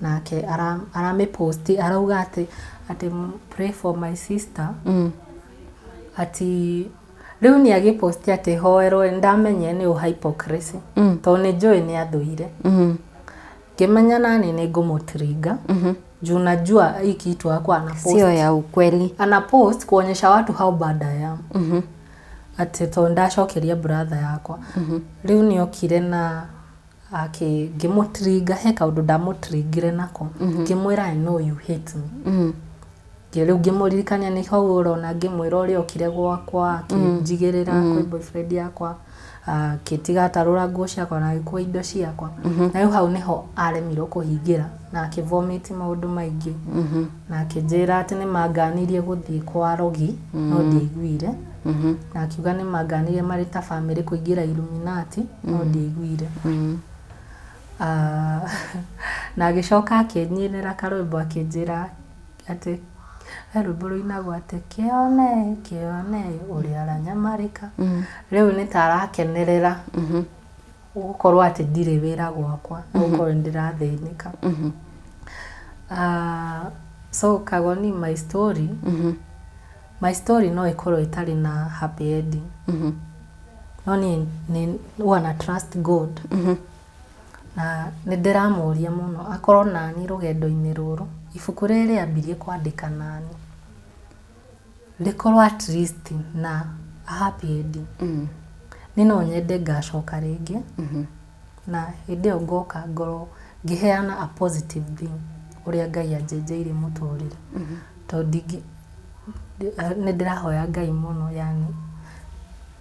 nake arame posti arauga ati pray for my sister ati riu ni agiposti ati hoerwo ndamenye ni hypocrisy to ni joy ni athuire kimenya nani ni ngumutriga juu najua hii kitu akwa ana post sio ya ukweli, ana post kuonyesha watu how bad I am ati to ndacokeria brother yakwa riu ni okire na ngimutriga he kaundu ndamutrigire nako ngimwira I know you hate me riu ngimuririkania ni hau urona ngimwira uria okire gwakwa njigirira kwi boyfriend yakwa kitiga tarura nguo ciakwa na gikuwa indo ciakwa na riu hau niho aremirwo kuhingira na akivomiti maundu maingi na akijira ati ni manganirie guthii kwa rogi no ndiguire na akiuga ni manganirie mari ta family kuingira Illuminati no ndiguire na agicoka akinyinira karwimbo akijira ati rwimbo inagwa ati kione uria aranyamarika riu ni tarakenerera gukorwo ati ndire wira gwakwa gukorwo ndirathinika. So Kagoni, my story no ikorwo itari na happy ending. No ni wana trust God na ndiramuria muno akorwo nani rugendo-ini ruru ibuku riri ambirie kwandika nani rikorwo at least na happy ending. Nino nyende ngacoka ringi na hindi yo ngoka ngoro ngiheana a positive thing uria Ngai anjenjeire muturire to ni ndirahoya Ngai muno, yani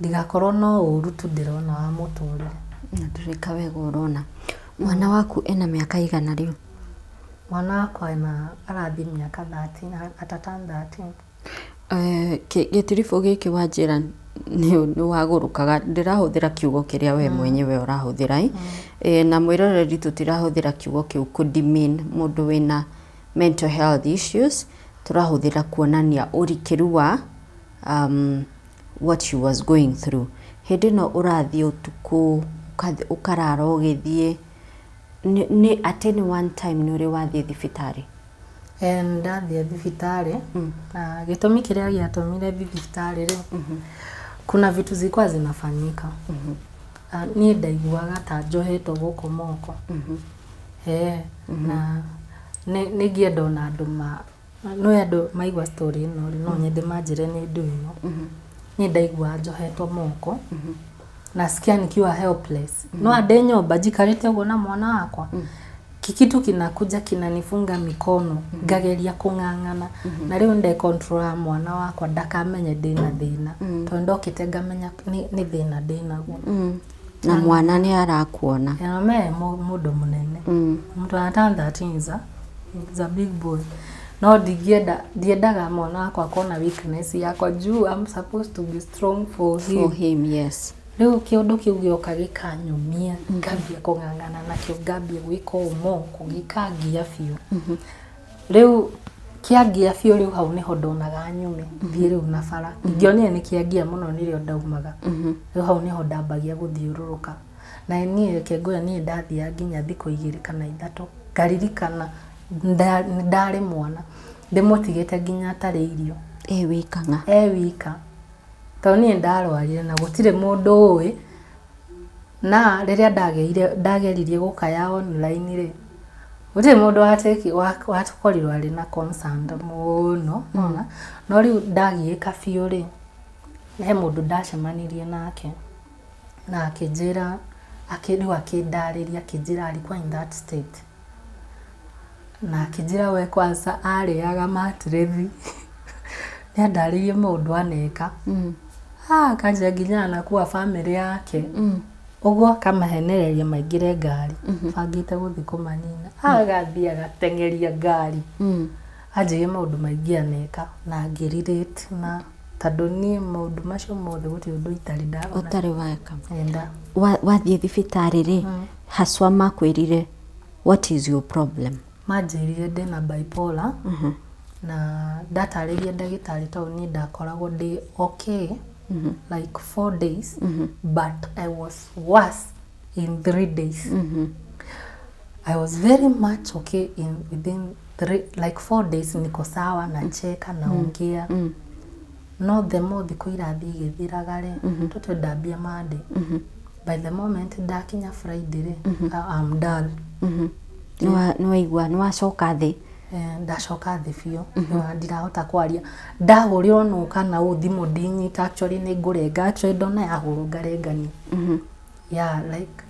ndigakorwo no uru tu ndirona wa muturire na ndirika wega urona. Mwana waku ena miaka igana riu? Mwana wakwa arathi miaka 13 atatan 13. Gitirifu giki wanjira ni wagurukaga ndirahuthira kiugo kiria we mwenyewe urahuthira na mwiroreri tutirahuthira kiugo kiu kudemean mundu wina mental health issues, turahuthira kuonania urikiru wa what she was going through. Hindi no urathi utuku ukarara ugithie ni atene one time ni uri wathi thibitari? Ndathie thibitari na gitumi kiria giatumire thibitari ri kuna vitu zilikuwa zinafanyika ni ndaiguaga ta njohetwo guku moko na ni ngienda na andu no andu maigua story no no nyende manjire ni ndu ino ni ndaigua njohetwo moko na sikia nikiwa helpless no ande nyomba jikarite ugo na mwana wakwa kikitu kinakuja kinanifunga mikono ngageria kung'ang'ana na riu nde control mwana wakwa ndakamenye ndina thina to ndokite ngamenya ni thina ndina guo na mwana ni arakuona ya me mundu munene mtu anatanda tinza is a big boy no ndiendaga mwana wakwa kona weakness yakwa juu I'm supposed to be strong for him yes Riu kiundu kiu gioka gikanyumia ngambia kung'ang'ana nakio ngambia gwika umo kugikangia biu riu kiangia biu riu hau niho ndonaga nyume thie riu na bara ngionire ni kiangia muno nirio ndaumaga riu hau niho ndambagia guthiururuka na nie kengoya nie ndathia nginya thiko 2 kana 3 ngaririkana ndari mwana ndimutigite nginya atari irio wika to nie ndarwarire na gutire mundu uwi na riria ndageririe gukaya online ri gutire mundu watukorirwo ari na concern muno no riu ndagiika biu ri he mundu ndacemanirie nake na akijira akindariria akijira alikuwa in that state na akijira we kwanza ariaga matrevi ni andaririe mundu aneka kanja nginya na kuwa family yake ugo kamahenereria maingire ngari bangite guthi kumanina agathia agatengeria ngari ajiye maundu maingi aneka na ngiririte na tondu nie maundu macio mothe guti undu itari ndabona utari waka enda wathie thibitari ri haswa makwirire what is your problem majirire ndina bipolar na dataririe ndagitari to ni ndakoragwo ndi okay like 4 days but I was worse in 3 days I was very much okay within 4 days niko sawa na cheka na ongea no the more thiko irathi igithiraga ri tutwe ndambia Monday by the moment ndakinya Friday I'm done no wacoka thi ndacoka thi biu ndirahota kwaria ndahurirwo no kana uthimu ndinyita actually ni ngurenga actually ndona yahuru ngarengani like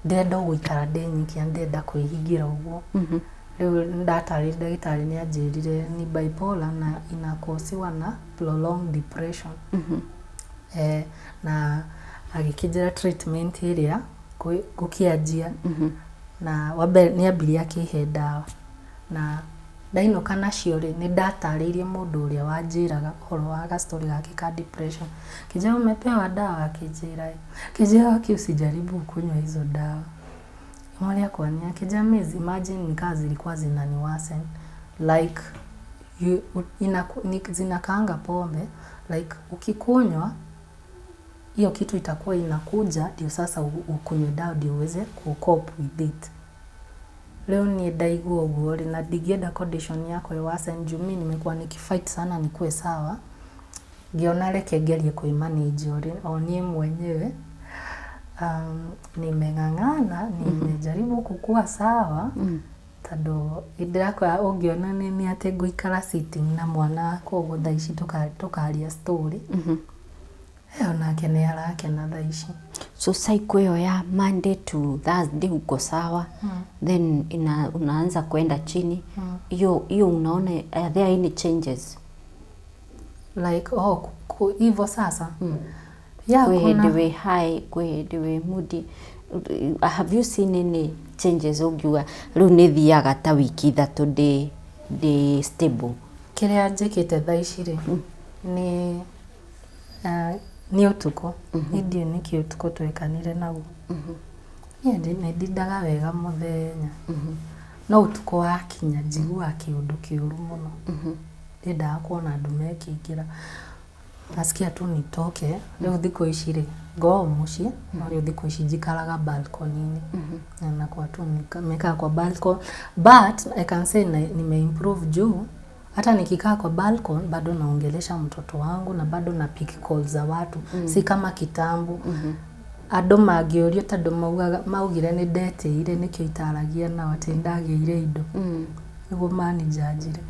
ndenda guikara ndenyikia ndenda kwihingira uguo riu ndatari ndagitari ni anjirire ni bipolar na inakosiwa na prolonged depression na agikijira treatment iria gukianjia na wabe ni ambiria akihe dawa na ndainoka nacio ri ni ndataririe mundu uria wanjiraga horo wa ga story gake ka depression kijana umepewa dawa akijira kijana usijaribu kunywa hizo dawa mwali kwa nia kijana imagine nikazi zilikuwa zinaniwasen like zinakaanga pombe like ukikunywa hiyo kitu itakuwa inakuja ndio sasa ukunywe dawa ndio uweze cope with it. Leo ni ndaigua uguo na ndigienda condition yako iwasen jumi nimekuwa nikifight sana nikuwe sawa. Ngiona reke ngerie kuimanage onie mwenyewe. Nimeng'ang'ana nimejaribu kukua sawa. Tado idrakwa ungiona ni ate guikara sitting na mwana kogo thaici tukaria story. Nake ni arakena thaici. So cycle yo ya Monday to Thursday uko sawa, then unaanza kwenda chini. Hiyo unaona are there any changes? Like hivyo sasa. Yeah, kuna the high, the way moody. Have you seen any changes ugiwa riu ni thiaga ta wiki thatu de stable? Kiria njikite thaici ri ni ùtuku ndio niki ùtuku twekanire naguo ni ndindaga wega muthenya no ùtuku wakinya njigua kiundu kiuru muno ndindaga kuona andu mekingira nasikia tu nitoke riu thiko ici ri go muci no riu thiko ici njikaraga balcony-ini na kwa tu nimekaa kwa balcony but I can say nimeimprove juu hata nikikaa kwa balcony bado naongelesha mtoto wangu na bado na pick calls za watu si kama kitambo ando magiorio tando maugire ni dete ire nikio itaragia na watendagire indo niguo manager ajire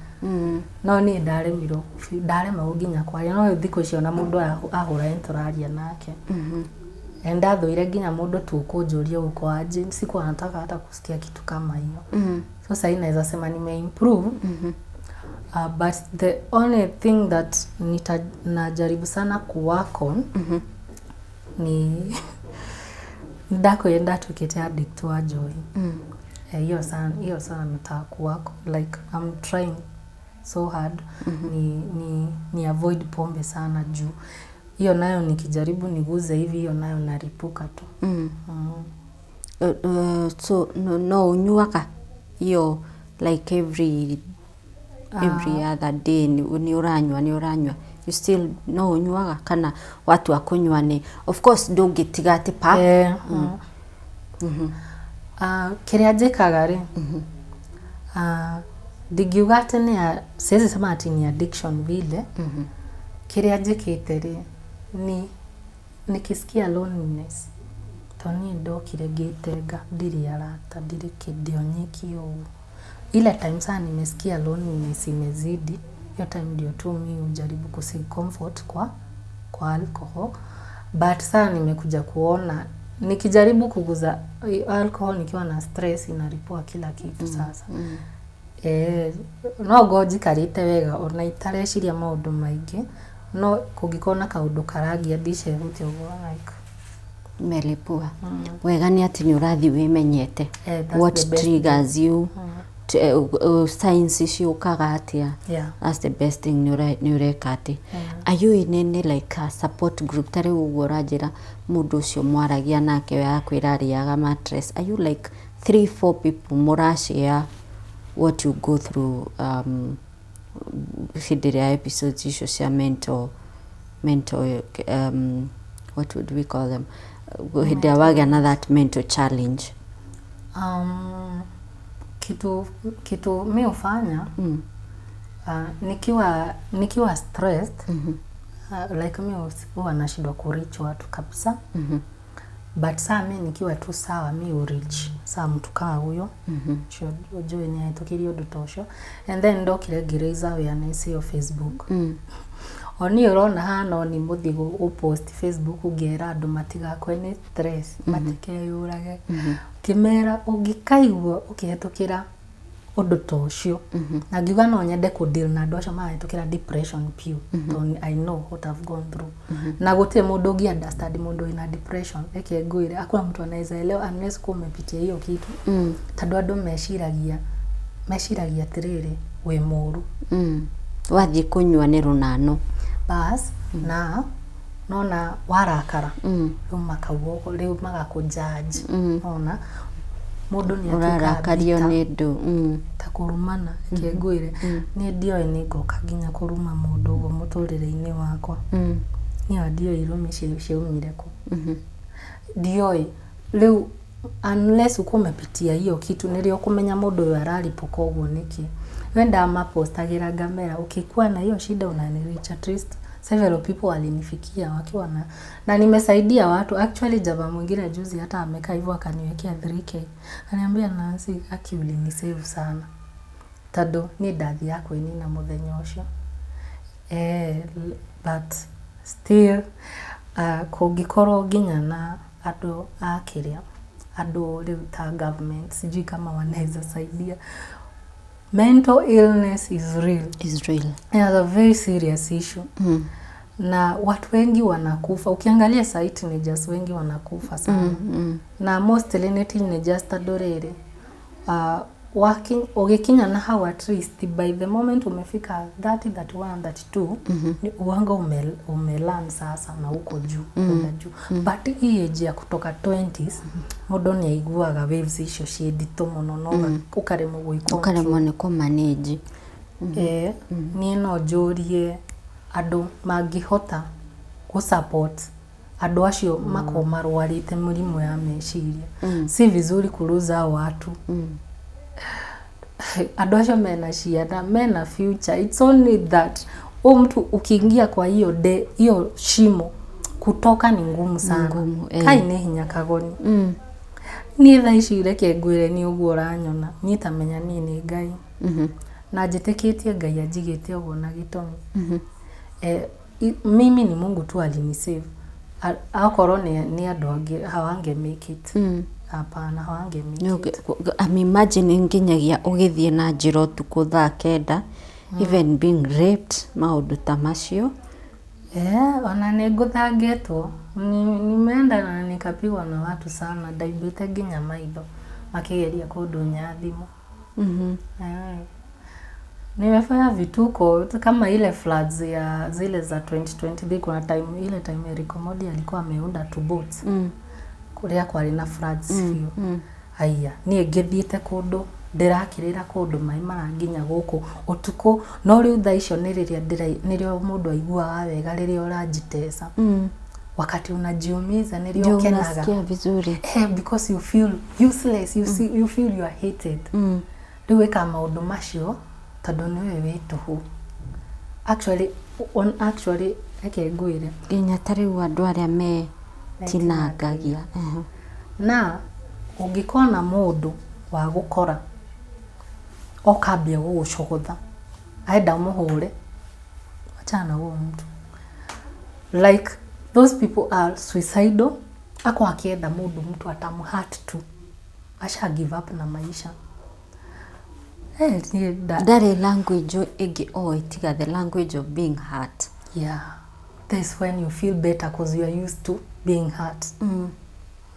no ni ndaremiro ndarema uginya kwaria no thiko icio na mundu ahura entoraria nake enda thoire nginya mundu tukunjuria uko aje siku anataka hata kusikia kitu kama hiyo so sasa inaweza sema nimeimprove but the only thing that najaribu sana kuwork on ni ndako yenda tukete addict wa joy hiyo sana nataka kuwork like I'm trying so hard ni avoid pombe sana juu hiyo nayo nikijaribu niguze hivi, hiyo nayo naripuka tu. So no unyuaka hiyo like every other day ni uranywa you still no unyuaga kana watu akunywa ni of course ndungitiga ati pa kiria njikaga ri ndigiuga ati siwezi sema ati ni addiction vile. Kiria njikite ri nikisikia loneliness toni ndokire ngitenga ndiri arata ndiri kindio nyiki ile time sana nimesikia loneliness imezidi, hiyo time ndio tu mimi ujaribu kuseek comfort kwa alcohol. But sana nimekuja kuona nikijaribu kuguza alcohol nikiwa na stress inaripua kila kitu sasa. No goji karite wega ona itareciria maundu maingi, no kugikona kaundu karagia ndice huti uguo like melipua. Wega ni ati ni urathi wimenyete what triggers you signs ciukaga atia. That's the best thing ni urekati. Are you in any like a support group tari uguo ranjira mundu ucio mwaragia nake we akwira ariaga mattress? Are you like 3-4 people murashare what you go through hidiria episodes icio cia mental what would we call them hidiria wagana that mental challenge? Kitu mimi ufanya nikiwa stressed like mimi huwa nashindwa kureach watu kabisa. But saa mimi nikiwa tu sawa mimi ureach saa mtu kama huyo ujue ni aitokiri undu tosho, and then ndokire ngireza awareness yo Facebook. Oni urona hano ni muthigo upost Facebook ugera andu matigakwe ni stress matikeyurage kimera ungikaigwa ukihetukira undu tocio na ngiuga no nyende ku deal na andu acio mahetukira depression pure. I know what I've gone through na gutie mundu ngi understand mundu ina depression eke nguire akuna mtu anaweza elewa unless kumepitia hiyo kitu tondu andu meshiragia tiriri we muru wathi kunywa ni runano bas na nona warakara riu magakujudge ona mundu ni atarakario ni ndu takurumana kengwire ni ndio ni ngoka nginya kuruma mundu ugo muturire-ini wakwa ni ndio irumi ciumire ku ndio riu unless ukumepitia hiyo kitu nirio kumenya mundu uyu araripuka uguo niki wenda mapostagira ngamera ukikuwa na hiyo shida unaniricha at least several people walinifikia wakiwa na nimesaidia watu. Actually jaba mwingine juzi hata amekaa hivyo akaniwekea 3K ananiambia Nancy aki ulinisave sana tado ni dathi yako ini na muthenya ucio but still kungikoro nginya na andu akiria andu riu ta government sijui kama wanaweza saidia. Mental illness is real. It's a very serious issue. Na watu wengi wanakufa. Ukiangalia site teenagers wengi wanakufa sana. Na mostly ni teenagers tadorere. Ugikinya na how at least by the moment umefika 30, 31, 32 ni uwanga umelan sasa na uko juu. But hii age ya kutoka 20s mundu ni aiguaga waves icio cie ndito muno no ukaremo guikontrol ukaremo ni ko manage ni no njurie andu mangihota ku support andu acio mako marwarite murimu ya meciria si vizuri kuruza watu andu acio mena ciana mena future. It's only that mtu ukiingia kwa hiyo shimo kutoka ni ngumu sana. Kai ni hinya Kagoni ni thaa ici reke ngwire ni uguo ranyona ni tamenya ni Ngai na njitikitie Ngai anjigite uguo na gitoni. Mimi ni Mungu tu alinisave. Akoro ni andu angi hawange make it. Hapana hawange make it. I'm imagine nginyagia ugithie na njira ùtuku thaa 9 even being raped maundu ta macio. Ona ninguthangetwo nimeenda na nikapigwa na watu sana ndaibite nginya maitho makigeria kundunya thimu. Nimefanya vituko kama ile floods ya zile za 2020. Kuna ile time Eric Modi alikuwa ameunda two boats. Kuria kwari na floods fiu. Aya, nie ngithiite kundu ndirakirira kundu mai maranginya guku utuku, no riu thaa icio nirio mundu aiguaga wega riria urajitesa. Wakati unajiumiza nirio kenaga. Unasikia vizuri. Because you feel useless, you feel you are hated. Riu weka maundu macio tondu niwe wituhu. Actually eke ngwire nginya tariu andu aria me kinyagia. Na ungikona mundu wa gukora okambia gugucogotha aenda muhure, achana huo mtu. Like those people are suicidal. Ako akienda mtu atamuhurt tu, asha give up na maisha. That language igi tiga the language of being hurt. Yeah, that's when you feel better because you are used to being hurt.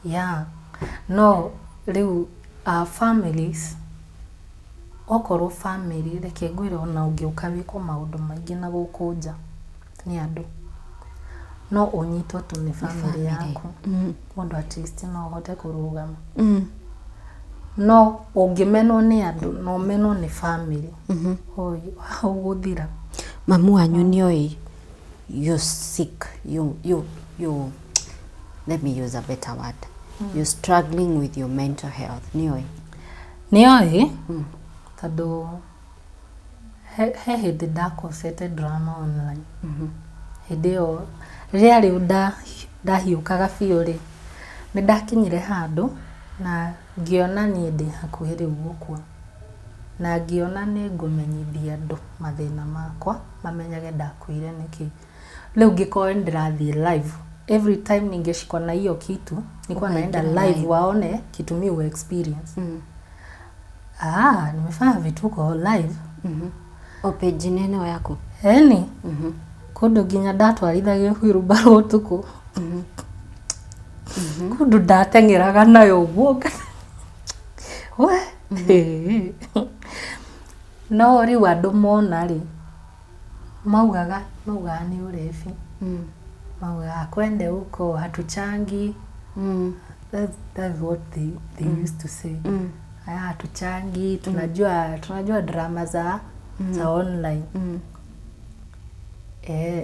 Yeah. No, riu families okoro family reke ngwire ona ungiuka wiko maundu maingi na gukunja ni andu no unyitwo tu ni family yaku. Mundu at least no hote kurugama. No ungimenwo ni andu no menwo ni family. Oi uguthira mamu wanyu ni oi you sick, you let me use a better word. You're struggling with your mental health. Nioi tado he the dark set drama online. Hideo really ndahiukaga fiore ni ndakinyire handu na ngiona ni ndi hakuhiri gukua na ngiona ni ngumenyithia andu mathina makwa mamenyage ndakuire niki. Leo ngikoe ndirathie live every time ningeshikwa na hiyo kitu nilikuwa naenda live waone kitu mimi experience. Nimefanya vituko live. O page nene yako. Kundu nginya ndatwarithagia wheelbarrow utuku. Kundu ndatengeraga nayo guo. No riu andu mona ri maugaga ni urefi. Maugaga kwende huko hatuchangi. That's what they used to say. Hatuchangi, tunajua drama za online.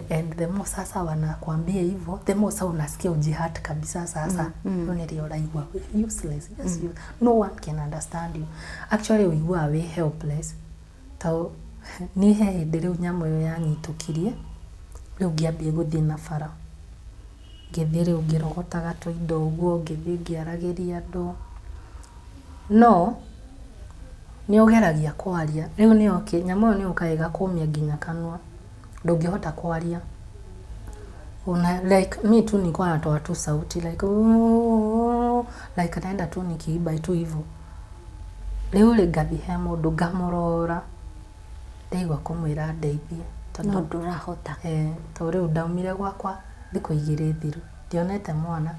And the more sasa wanakuambia hivyo, the more sasa unasikia ujihati kabisa sasa. Ndio raigwa useless. Yes, no one can understand you. Actually we were helpless. Tao ni hĩndĩ rĩu nyamũ ĩyo yanyitũkirie rĩu ngĩambia gũthiĩ na bara. Ngĩthiĩ rĩu ngĩrogotaga indo ũguo, ngĩthiĩ ngĩaragĩria andũ. No ni ogeragia kwaria riu ni okay nyamũ ĩyo ni ũkaega kũmia nginya kanua ndũngĩhota kwaria. Una like me tu nilikuwa natoa tu sauti like naenda tu nikiiba tu hivyo. Leo ngathi he mũndũ ngamũrora ndaigua kũmwĩra ndeithie tondu ndurahota. To riu ndaumire gwakwa thikũ igĩrĩ thiru ndionete mwana.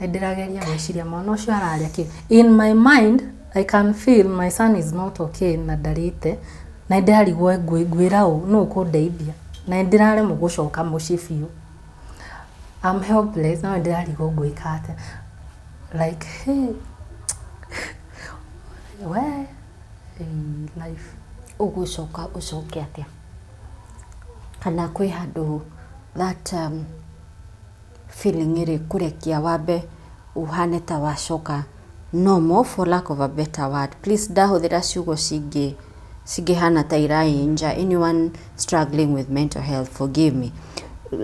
Ndirageria gwĩciria mwana ũcio araria ki. In my mind I can feel my son is not okay na ndarite na ndarigwo ngwĩra ũ no kũndeithia na ndiraremwo gũcoka mũciĩ biũ. I'm helpless na ndirarigwo ngwĩka atĩa. Like life ugucoka ucoke atia kana kwĩ handũ that feeling iri kurekia wambe uhane ta wacoka normal for lack of a better word. Please ndahuthira ciugo hana ta iranyitìte. Anyone struggling with mental health, forgive me.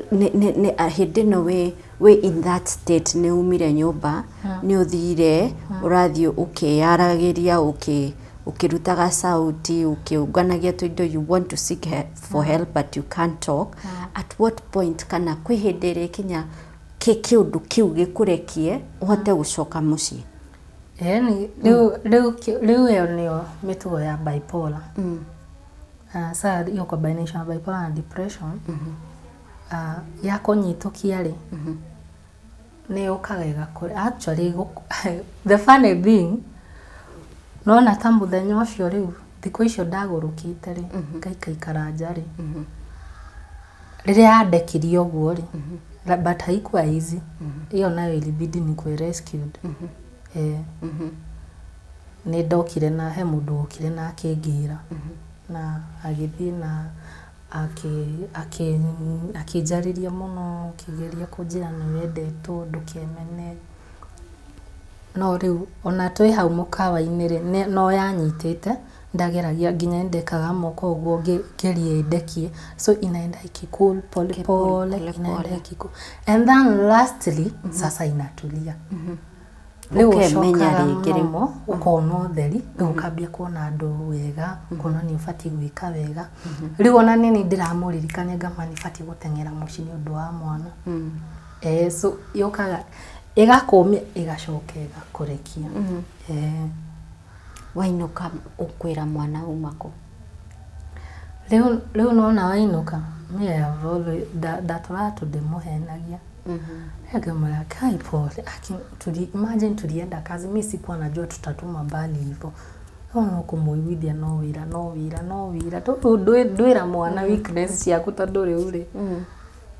Hindi no we in that state ne umire nyumba ni uthire urathie ukiyaragiria ukirutaga sauti ukiunganagia indo you want to seek for help but you can't talk. At what point kana kwi hindi ri kinya kiundu kiu gikurekie uhote gucoka mucii? Riu yo niyo mitugo ya bipolar. Sa iyo combination bipolar and depression. Ya konyitukia ri ni ukagega kuri actually the funny thing no na ta muthenya ucio riu thikũ icio ndagũrũkĩte rĩ ngaikaikara nja rĩ rĩrĩa yandekirie ũguo rĩ but haikuwa easy hiyo nayo ilibidi nikwe rescued nĩ ndokire na he mũndũ okire na akĩngira na agĩthiĩ na akĩnjarĩria mũno akĩgeria kũnjĩra nĩ wendetwo ndũkemene no rĩu ona twĩ hau mũkawa-inĩ rĩ no yanyitĩte ndageragia nginya ndekaga moko ũguo ngerie ndekie so inaenda ikikul pole pole inaenda ikikul and then lastly sasa inatulia leo ukemenya rĩngĩ rĩmo ukona ũtheri ukambia kuona andũ wega kuona nĩ ũbati gwĩka wega rĩu ona nini ndiramũririkania ngama nĩ bati gũteng'era mũciĩ nĩ ũndũ wa mwana so yokaga ĩgakũmia ĩgacoka ĩgakũrekia Wainuka ukwĩra mwana umako rĩu nona wainuka mie ndatũraga tũndĩmũhenagia ngamwĩra kai pole imagine tulienda kazi mimi sikuwa najua tutatuma mbali hivyo no kumuiguithia no wira ndwĩra mwana weakness ciaku tondũ rĩu rĩ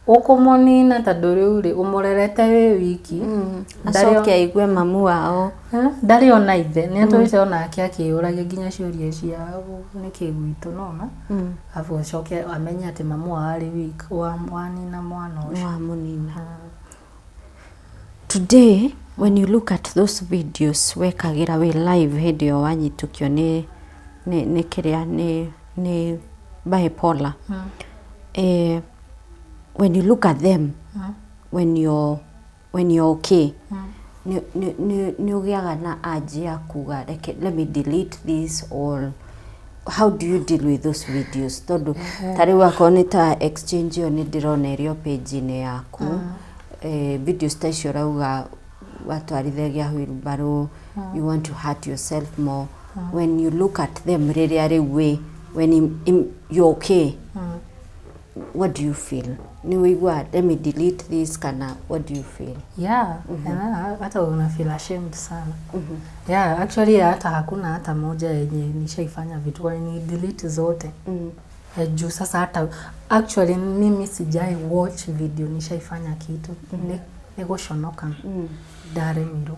ũkũmonina tondũ rĩu rĩ ũmũrerete wĩ wiki acoke aigue mamu wao ndarĩ ona ithe nĩ atũrĩte onake akĩũragia nginya ciũria ciao nĩkĩ gwitũ nona afu acoke amenye atĩ mamu wao arĩ weak wanina mwana ũcio wamunina. Today when you look at those videos wekagira we live hĩndĩ ĩyo wanyitukio nĩ kĩrĩa nĩ bipolar when you look at them when you're okay ni ugiaga na aji ya kuga let me delete this or how do you deal with those videos tondu tari wako ni ta exchange yo ni ndirona rio page ni yaku videos ta icio rauga watwarithagia wheelbarrow you want to hurt yourself more when you look at them riria riwe when you're okay what do you feel ni wigwa let me delete this kana what do you feel hata una feel ashamed sana actually hata hakuna hata moja yenye nishaifanya vitu kwa ni delete zote juu sasa hata actually mimi sijai watch video nishaifanya kitu negoshonoka dare miro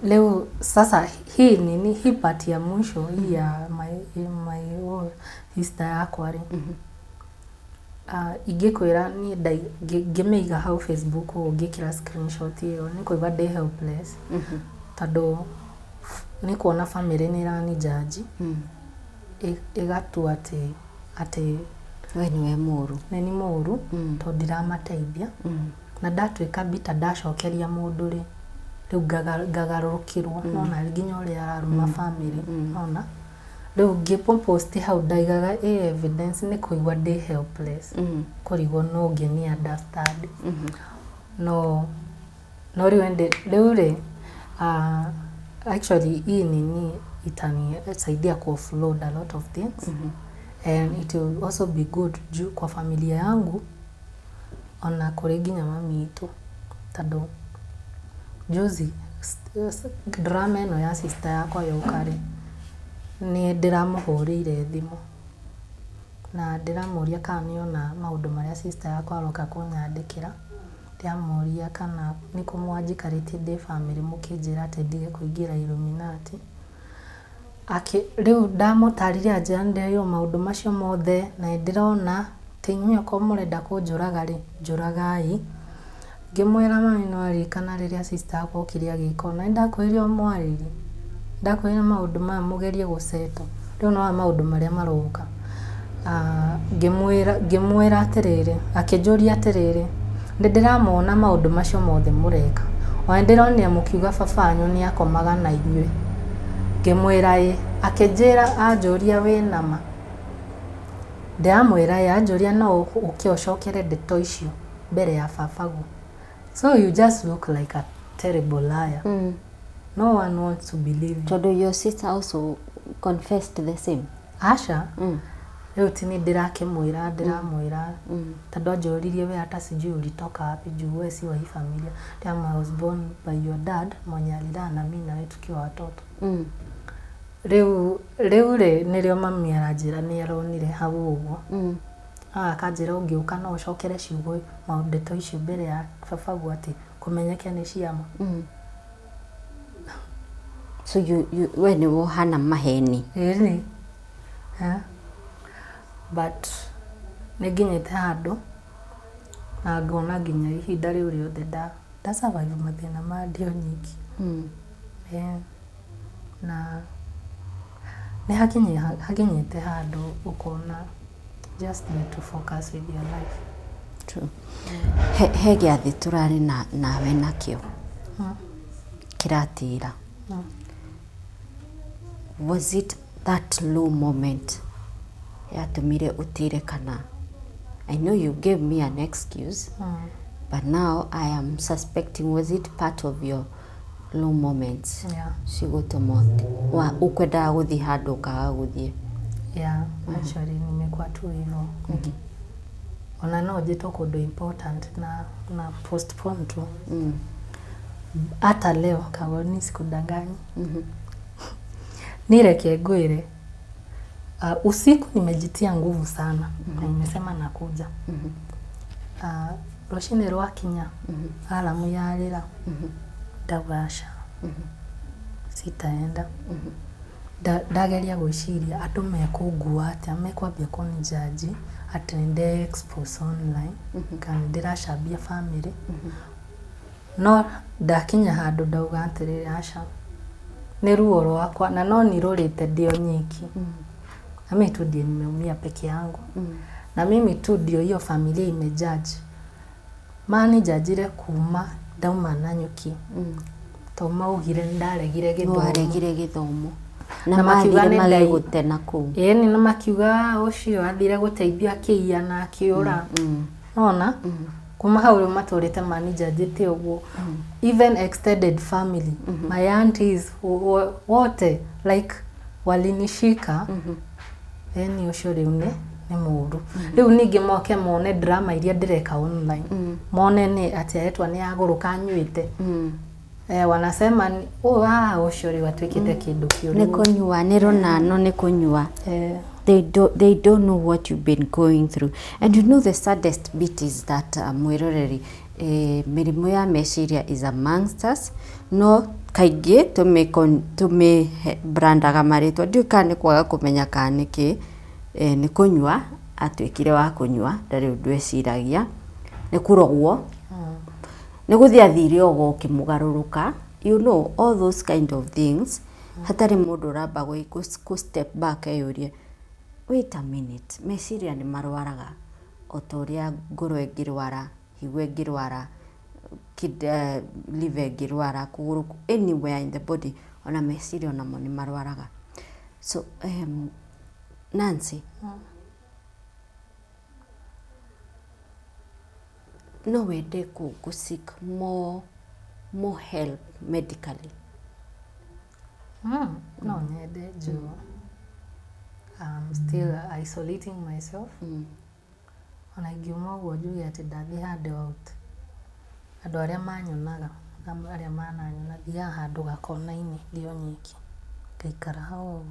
leo sasa hii part ya mwisho hii ya my history yako ari igekwira ni ngimeiga hau Facebook ngikira screenshot iyo nikuiba day helpless tado ni kuona family ni rani jaji igatu ati we niwe muru ni muru to ndiramateithia na ndatwika bita ndacokeria mundu ri riu ngagarukirwo nona nginya uri araruma family nona riu ngipost hau ndaigaga evidence ni kuigwa day helpless kurigwo no ngeni understand no riu ri actually hii nini itani saidia ku offload a lot of things and it will also be good kwa familia yangu ona kuri nginya mami itu tado juzi drama eno ya sister yakwa yokari ni ndiramuhurire thimu na ndiramuria kana niona maundu maria sister yakwa aroka kunyandikira ndiamuria kana ni kumwanjikarite de family mukinjira ati ndige kuingira Illuminati riu ndamutariria njande yo maundu macio mothe na ndirona tinyuo ko murenda kunjuraga ri njuragai ngimwira mami no arikana riria sister yakwa okiria giko na ndakwirio mwariri ndakwira maundu ma mugerie guseto riu no maundu maria maroka ngimwira atiriri akinjuria atiriri ndiramona maundu macio mothe mureka wa ndironia mukiuga babanyu ni akomaga na inyue ngimwira akinjira anjuria we nama ndiamwira anjuria no ukiocokere ndeto icio mbere ya babagu so you just look like a terrible liar no one wants to believe you. So your sister also confessed the same? Asha? Leo tini ndiramwira tando anjuririe we hata sijui ulitoka wapi juu wewe si wa hii familia. I was born by your dad mwenye alilea na mimi na wewe tukiwa watoto. riu nirio mami aranjira ni aronire hau uguo akanjira ungiuka no ucokere ciugo maundeto icio mbere ya baba gwati kumenyeke ni ciama. So we ni wohana maheni. Ni but niginyite handu na ngona nginya ihinda riu riothe da survive mathina ma ndio nyingi. Na ni hakinyite handu ukona just need to focus with your life. True. He giathi turari nawe nakio kiratira. Was it that low moment yatumire utire kana? I know you gave me an excuse, but now I am suspecting, was it part of your low moments? Cigotomote wa ukwenda guthi handu kaga guthie. Actually nimekuwa tu hivyo. Ona no jito kodo important na postpone tu. Hata leo Kagoni sikudanganyi. Nireke ngwire. Usiku nimejitia nguvu sana na nimesema nakuja. Rucini rwakinya alamu yarira ndaugasha sitaenda. Ndageria gwiciria andu mekungua atia mekwambia kunijaji ati ninde expose online kana ndiracambia family. No ndakinya handu ndauga atiriri aca ni ruo rwakwa na no nirurite ndio nyiki. Na mimi tu ndio nimeumia peke yangu. Na mimi tu ndio hiyo familia imejaji. Mani jajire kuma ndauma na nyuki. Tauma ugire ndaregire githomo. Na makiuga nĩ gute na kuu. Ni na makiuga ucio athire guteithia kiia na akiura. Nona? Kuma hau maturite manager jete uguo. Even extended family, my aunties wote like walinishika. Ni ucio riu ni muru. Riu ningi moke mone drama iria ndireka online. Mone ni ati etwa ni aguruka nyuite. Wanasema ucio ri watwikite kindu kiuru. Ni kunyua ni ronano ni kunyua. They don't know what you've been going through. And you know the saddest bit is that mwiroreri mirimu ya meciria is amongst us. No kaingi tume brandaga maritwa ndio kane kwaga kumenya kaniki ni kunyua atwikire wa kunyua ndari undu eciragia ni kurogwo ni guthia thiri ogo kimugaruruka. You know all those kind of things. Hatari mundu ramba go step back ayurie, wait a minute, meciria ni marwaraga otoria ngoro ngirwara, higwe ngirwara, liver ngirwara, kuguru anywhere in the body ona meciria ona mo ni marwaraga. So Nancy, no wende ku seek more help medically? No nyende jo. I'm still isolating myself. Ona ingiuma uguo njuge ati ndathi handu out. Andu aria manyonaga na aria mananyona thia handu gakona-ini ndio nyiki ngaikara hau.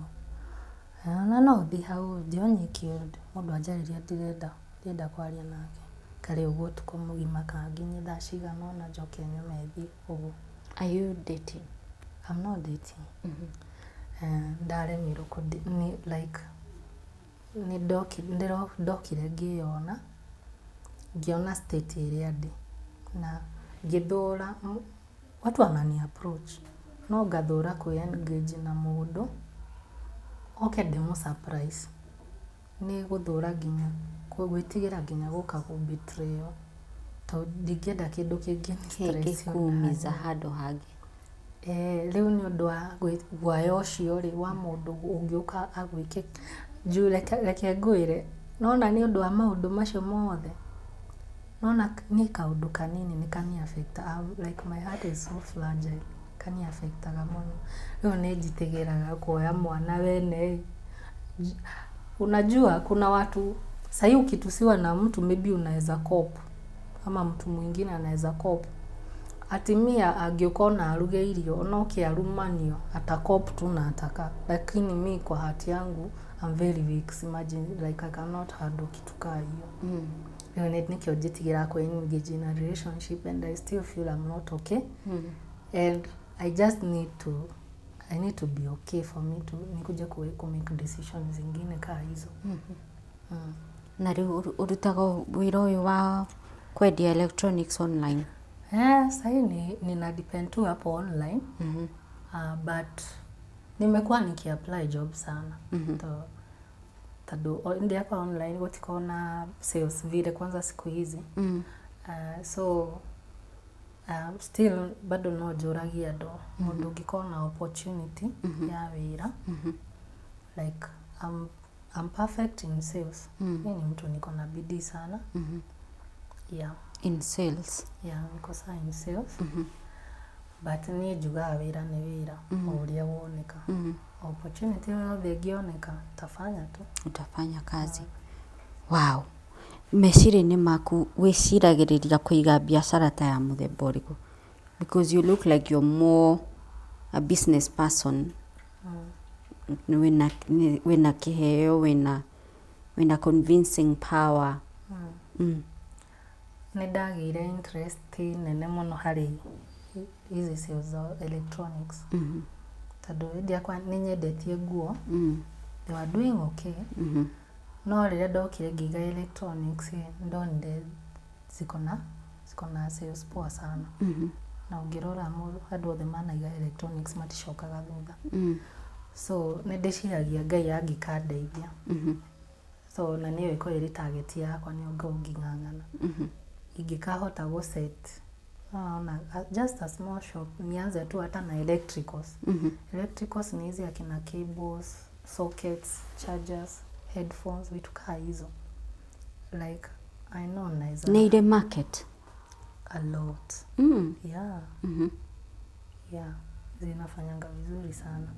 Na no thi hau ndio nyiki mundu anjariria ndirenda kwaria nake. Kare uguo tukomugima kanginye thaa cigana ona njoke nyume thi uguo. Are you dating? I'm not dating. Ndare ni like ni ndokire ngiyona ngiona state iria ndi na ngithura watu wanani approach no ngathura ku engage na mundu demo surprise ni guthura nginya gwitigira nginya guka ku betray to ndingenda kindu kingi stress kuumiza handu hangi. Riu ni undu wa guaya ucio ri wa mundu ungiuka agwike juu reke ngwire nona ni undu wa maundu macio mothe nona ni kaundu kanini ni kani affect like my heart is so fragile kani affect muno. Riu ni njitigiraga kuoya mwana wene. Unajua kuna watu sasa ukitusiwa na mtu maybe unaweza cope ama mtu mwingine anaweza cope atimia angĩukona aruge irio ono kiarumanio atakop tu na ataka, lakini mi kwa hati yangu I'm very weak, imagine like I cannot handle kitu kaa hiyo. Nikio jitigira kwa engage in a relationship and I still feel I'm not okay. And I just need to be okay for me to nikuje ku make decisions zingine kaa hizo. Na urutaga wira uyu wa kwendia electronics online? Sasa nina depend tu hapo online. But nimekuwa nikiapply job sana. Tado ndio hapa online watikona sales vile kwanza siku hizi. So still bado no joragia do. Mundu ngikona opportunity ya wira. Like I'm perfect in sales. Mimi ni mtu niko na bidii sana. Yeah. In sales? Yeah, niko sana in sales. But ni juga wira ni wira. Uria woneka. Opportunity yothe ngioneka tafanya tu. Utafanya kazi. Wow. Meciri-inĩ maku wĩciragĩrĩria kũiga biacara ta ya mũthemba ũrĩkũ? Because you look like you're more a business person. Wĩna kĩheo, wĩna convincing power. Nĩndagĩire interest nene mũno harĩ hizi sales za electronics. Tondũ hĩndĩ yakwa nĩnyendetie nguo. They were doing okay. No rĩrĩa ndokire ngiga electronics ndonire ziko na sales poa sana. Na ũngĩrora andũ othe manaiga electronics maticokaga thutha. So nĩndĩciragia Ngai angĩkandeithia. So na niyo iko ĩrĩ target yakwa nĩ nging'ang'ana. Ingĩkahota go set just a small shop, nianze tu hata na electricals. Electricals ni hizi akina cables, sockets, chargers, headphones, vitu kaa hizo. Like I know nice. Need a market? A lot. Yeah. Yeah. Zinafanyanga vizuri sana.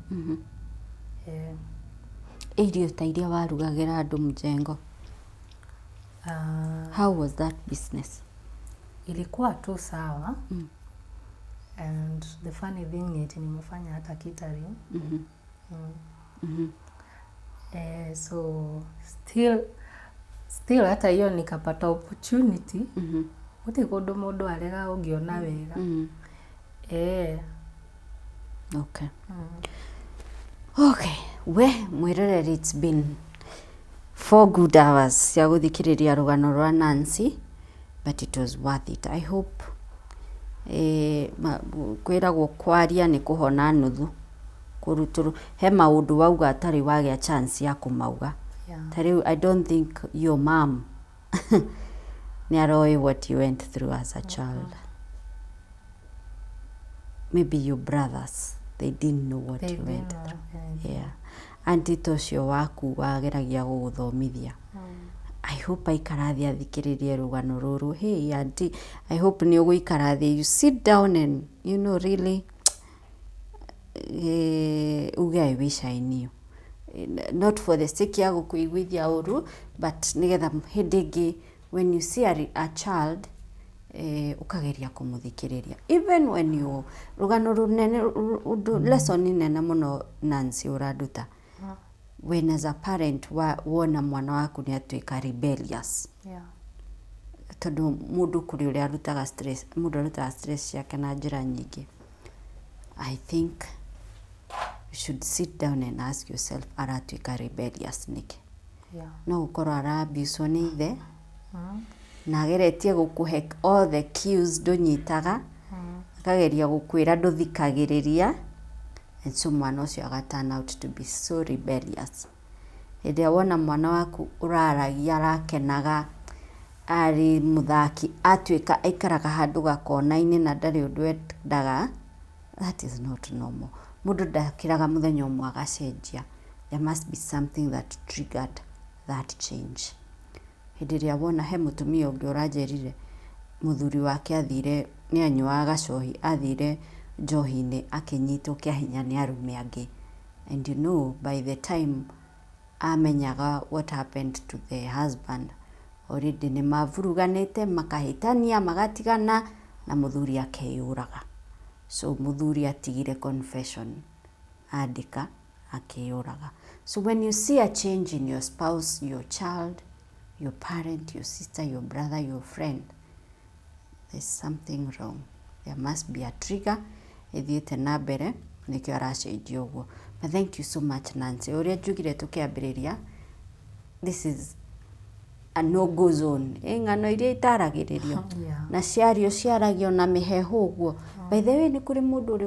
Irio ta iria warugagĩra andũ mjengo. How was that business? Ilikuwa tu sawa. And the funny thing is nimefanya hata catering. So still hata hiyo nikapata opportunity. Wote kodo modo alega ungiona wega. Okay. Okay. Mwiroreri, it's been 4 good hours ya guthikiriria rugano rwa Nancy, but it was worth it. I hope kwiragwo kwaria ni kuhona nuthu kuruturu he maundu wauga atari wagĩa chance ya kumauga. Tariu I don't think your mom ni aroi what you went through as a child. Maybe your brothers, they didn't know what you went through. Yeah. Auntie tocio waku wageragia guguthomithia. I hope aikarathi athikiririe rugano ruru. Hey auntie, I hope ni uguikarathi, you sit down and you know really ugai wish I knew. Not for the sake ya gukuiguithia uru, but nigetha hindingi when you see a child ukageria kumuthikiriria. Even when you rugano runene lesson nene muno Nancy uraduta. When as a parent wona mwana waku ni atuika rebellious. Tondu mundu kuri uri arutaga stress, mundu arutaga stress yake na njira nyingi. I think you should sit down and ask yourself, aratuika rebellious niki? No ukorwo arabuswo ni ithe na ageretie gukuhe all the cues ndunyitaga, akageria gukwira nduthikagiriria, and so mwana ucio turn out to be so rebellious. Hĩndĩ wona mwana waku uraragia arakenaga ari muthaki atuika aikaraga handu gakona-inĩ na ndari undu endaga, that is not normal. Mundu ndakiraga muthenya umwe agacenjia. There must be something that triggered that change. Hĩndĩ ĩrĩa wona he mutumia ũngĩ ũranjerire muthuri wake athire ni anyuaga gacohi, athire njohi-inĩ akinyitwo kĩahinya nĩ arume angĩ. And you know, by the time amenyaga what happened to the husband, already ni mavuruganĩte, makahĩtania, magatigana, na muthuri akeyuraga. So muthuri atigire confession, andika akeyuraga. So when you see a change in your spouse, your child, your parent, your sister, your brother, your friend, there's something wrong. There must be a trigger. Ithiite na mbere nikio aracenjia uguo. But thank you so much Nancy. Uria njugire tukiambiriria, this is a no-go zone. Ng'ano iria itaragiririo na ciario ciaragio na mihehu uguo. By the way, ni kuri mundu uri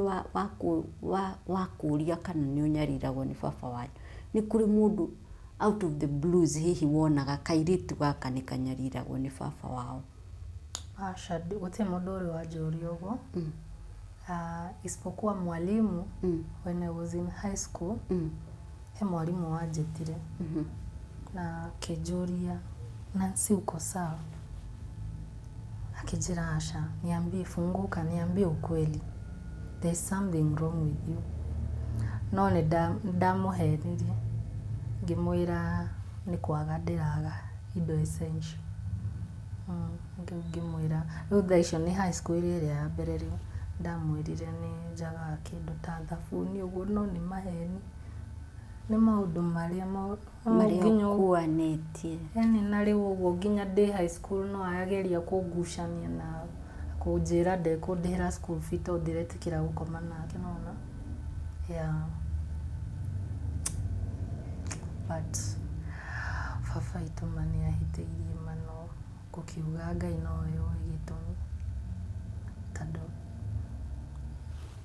wa kuria kana ni unyariragwo ni baba wanyu. Ni kuri mundu out of the blues hihi wonaga kairitu gaka ni kanyariragwo ni baba wao. Asha, gute mundu uri wanjuria uguo. Isipokuwa mwalimu when I was in high school. He mwalimu wanjitire. Na kijuria Nancy uko sawa. Akijira Asha, niambie funguka, niambie ukweli. There's something wrong with you. No ni ndamuheririe. Ngimwira ni kwaga ndiraga indo essential. Ngimwira riu thaa icio ni high school iria ya mbere riu ndamwirire ni njaga kindu ta thabuni uguo no ni maheni. Ni maundu maria nginya kuanetie. Yani na riu uguo nginya ndi high school no ayageria kungucania na kunjira ndekundihira school fee to ndiretikira gukoma nake nona. Yeah. But baba ituma ni ahiteirie mano kukiuga Ngai no yo gitumi tando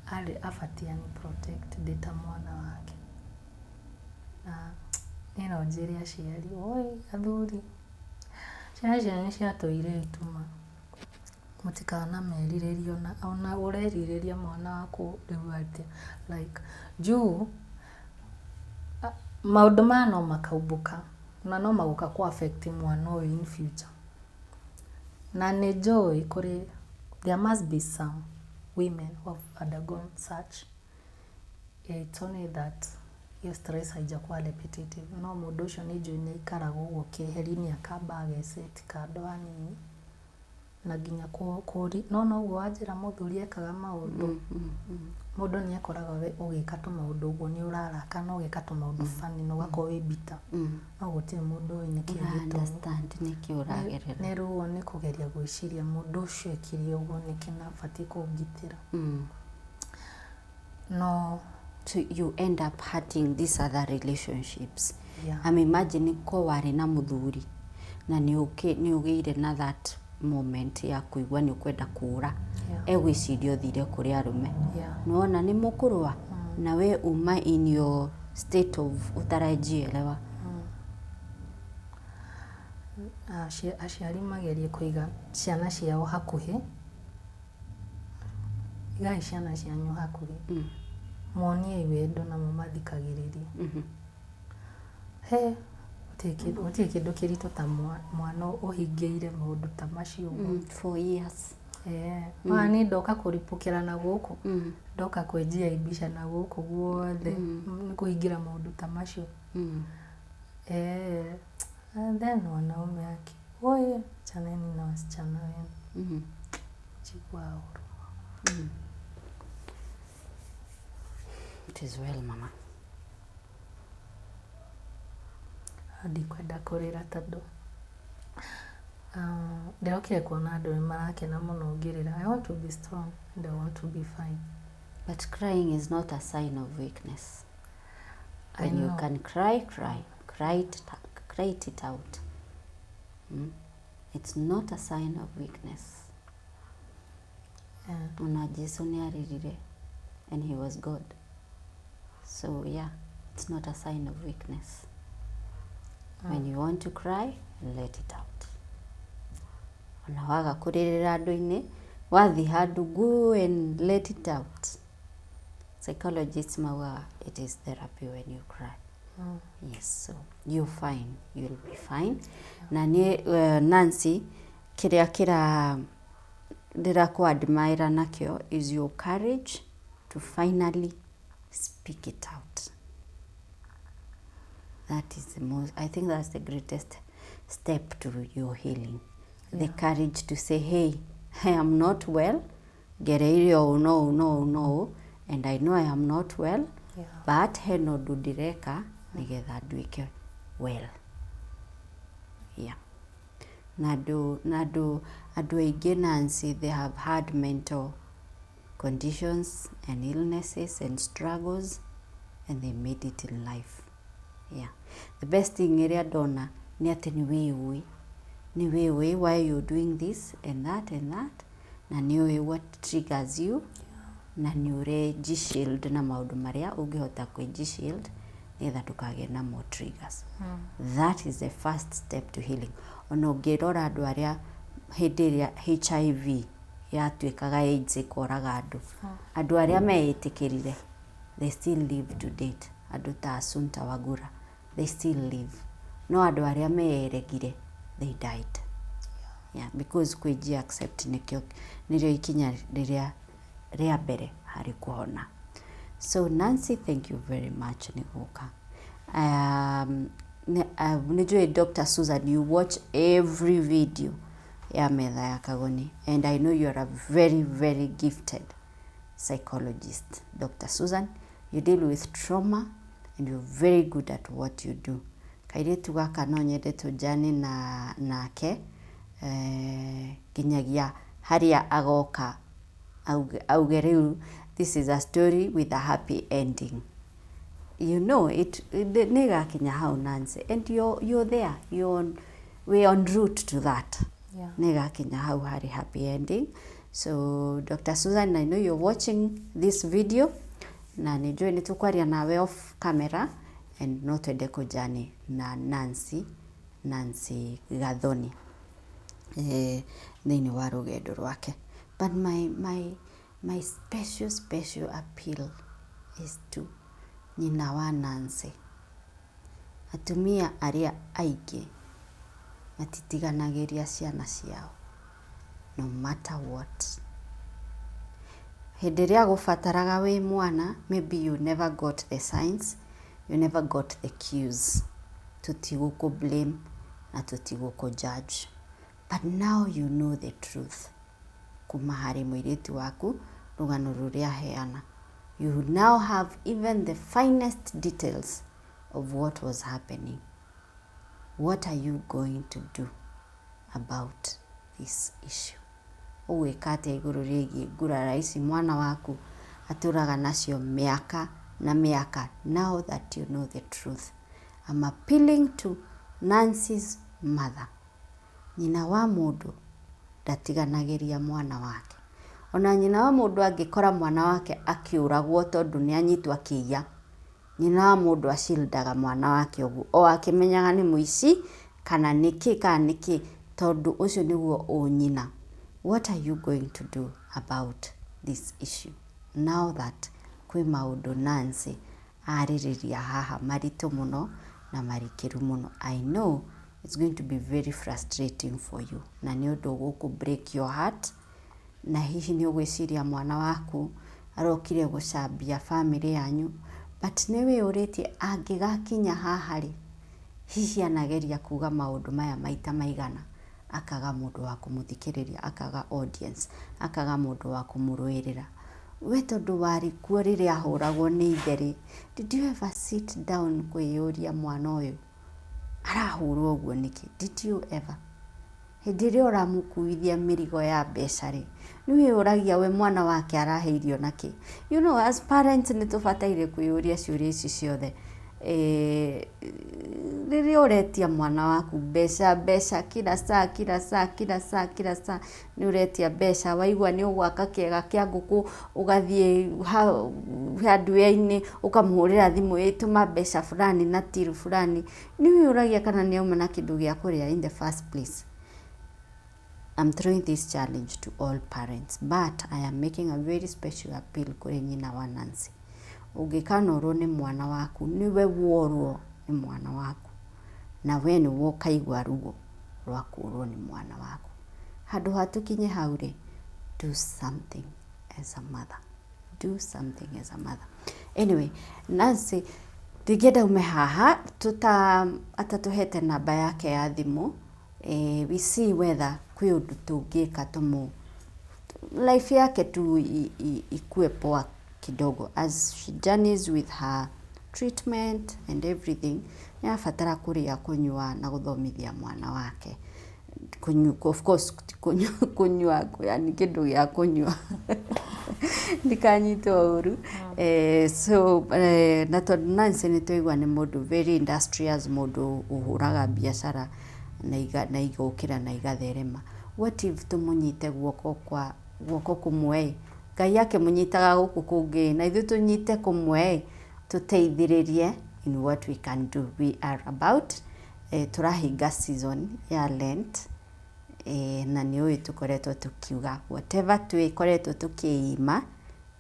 ali afatia ni protect data mwana wake. Na njiri aciari oi athuri ciana ni ciatoire ituma mutikana meriririo na ona ureririria mwana wako riu ati like juu maundu no makaumbuka na no maguka ku affect mwana oyo in future. Na ni joy kuri there must be some women who have undergone such. It's only that your stress haijakuwa repetitive. No mundu ucio ni joy ni ikaraga uguo keheri-ini akamba ageset kando hanini na nginya kuri no uguo wanjira muthuri ekaga maundu. Mundu ni akoraga ugika tu maundu uguo ni uraraka no ugika tu maundu funny no gako wi bita. No gutire mundu ni kiugito understand ni kiuragerera. Ni ruo ni kugeria gwiciria mundu ucio ekiri uguo ni kina fati kugitira. No, so you end up hurting these other relationships. Yeah. I'm imagining ko wari na muthuri na ni ugeire na that moment ya kuigwa ni ukwenda kuura. Egwiciria thire kuri arume. Nuona ni mukurwa na we uma in your state of utarajielewa. Aciari magerie kuiga ciana ciao hakuhi. Igai ciana cianyu hakuhi. Monie wendo na mumathikagiririe. He uti kindu kirito ta mwana uhingeire maundu ta macio 4 years. Mani ndoka kuripukira na guku. Ndoka kwenjia ibisha na guku guothe kuhingira maundu ta macio. And then wanaume yake oye chaneni na wasichana wenu. Chikwa It is well mama. Hadi kwenda kurira tando. Ndirokire kuona andu marakena muno ngirira. I want to be strong and I want to be fine. But crying is not a sign of weakness. When you can cry it out. It's not a sign of weakness. Una Jesu ni aririre and he was God. So yeah, it's not a sign of weakness. When you want to cry, let it out. Ona waga kuririra andu-ini, wathi handu go and let it out. Psychologists mauga it is therapy when you cry. Yes, so you're fine. You'll be fine. Na ni Nancy, kiria ndira ku admire nakyo is your courage to finally speak it out. That is the most, I think that's the greatest step to your healing. The courage to say, hey, I am not well, gereire no, and I know I am not well, but heno ndu ndireka nigetha nduike well. Yeah. Andu aingĩ Nancy, they have had mental conditions and illnesses and struggles, and they made it in life. Yeah. The best thing iria ndona ni ati ni wewe why you doing this and that, na ni what triggers you, na ni ure G-shield na maundu maria ungihota kwi G-shield nigetha tukage na more triggers. That is the first step to healing. Ona ungirora andu aria hindi iria HIV yatuikaga AIDS ikoraga andu aria meitikirire, they still live to date. Andu ta Assunta Wagura, they still live. No andu aria meeregire, they died. Yeah, because kweji accept nirio ikinya riria ria mbere hari kuhona. So Nancy, thank you very much ni guka. Nijue Dr. Susan, you watch every video ya Metha ya Kagoni, and I know you are a very, very gifted psychologist. Dr. Susan, you deal with trauma and you're very good at what you do. Kairetu gaka no nyende tujane nake kinyagia haria agoka auge this is a story with a happy ending. You know it nega kinya hau Nancy, and you're there, we're en route to that. Yeah. Nega kinya hau hari happy ending. So Dr. Susan, I know you're watching this video, na nijue nitukwaria nawe off camera, and no twende kujani na Nancy Gathoni thini wa rugendo rwake. But my special appeal is to nyina wa Nancy. Atumia aria aingĩ matitiganagĩria ciana ciao, no matter what. Hĩndĩ ĩrĩa gũbataraga wĩ mwana, maybe you never got the signs, you never got the cues. Tutigũkũ blame na tutigũkũ judge. But now you know the truth. Kuma harĩ mũirĩtu waku rũgano rũrĩa heana. You now have even the finest details of what was happening. What are you going to do about this issue? Uwekate iguru rĩgiĩ ngurara ici mwana waku atũraga nacio mĩaka na mĩaka. Now that you know the truth, I'm appealing to Nancy's mother. Nyina wa mũndũ ndatiganagĩria mwana wake. Ona nyina wa mũndũ angĩkora mwana wake akiũragwo tondũ nĩ anyitwo akĩiya, nyina wa mũndũ ashildaga mwana wake ũguo, o akĩmenyaga nĩ mũici kana nĩkĩ tondũ ũcio nĩguo ũnyina. What are you going to do about this issue now that kwĩ maũndũ Nancy arĩrĩria haha maritũ mũno na marikĩru mũno? I know it's going to be very frustrating for you, na nĩ ũndũ gũkũ break your heart, na hihi nĩ ũgwĩciria mwana waku arokire gũcambia family yanyu, but nĩ wĩyũrĩtie angĩgakinya haha rĩ, hihi anageria kuga maũndũ maya maita maigana, akaga mũndũ wa kũmũthikĩrĩria, akaga audience, akaga mũndũ wa kũmũrũĩrĩra. We tondũ warĩ kuo rĩrĩa ahũragwo nĩ ithe, did you ever sit down kwĩyũria mwana ũyũ arahũrwo ũguo nĩkĩ? Did you ever? Hĩndĩ ĩrĩa ũramũkuithia mĩrigo ya mbeca rĩ, nĩ wĩyũragia we mwana wake araheirio nakĩ? You know, as parents nĩ tũbataire kwĩyũria ciũria ici ciothe. Rĩrĩa ũretia mwana waku mbeca kila saa nĩ ũretia mbeca, waigua nĩ ũgwaka kĩega kĩa ngũkũ ũgathiĩ handũ-inĩ ũkamũhũrĩra thimũ ĩtũma mbeca fulani na till fulani, nĩ wĩyũragia kana nĩ auma na kĩndũ gĩa kũrĩa in the first place. I'm throwing this challenge to all parents, but I am making a very special appeal kũrĩ nyina wa Nancy. Ũngĩkanorwo nĩ mwana waku, nĩwe worwo nĩ mwana waku, na we nĩ wokaigua ruo rwa kũrwo nĩ mwana waku. Handũ hatukinye hau rĩ, do something as a mother. Do something as a mother. Anyway, Nancy, ndingĩenda ume haha, atatuhete namba yake ya thimũ. We see whether kwĩ ũndũ tũngĩka life yake tu ikue poa kidogo as she journeys with her treatment and everything. Nĩabatara kũrĩa, kũnyua na gũthomithia mwana wake. Of course kunyua yani kĩndũ gĩa kũnyua ndikanyitwo ũru. So na tondũ Nancy nĩtũigua nĩ mũndũ very industrious, mũndũ ũhũraga biacara na igũkĩra na igatherema. What if tũmũnyite guoko kũmwe, Ngai yake mũnyitaga gũkũ kũngĩ na ithuĩ tũnyite kũmwe tũteithĩrĩrie in what we can do. We are about tũrahinga season ya Lent, na nĩũĩ tũkoretwo tũkiuga whatever twĩkoretwo tũkĩima,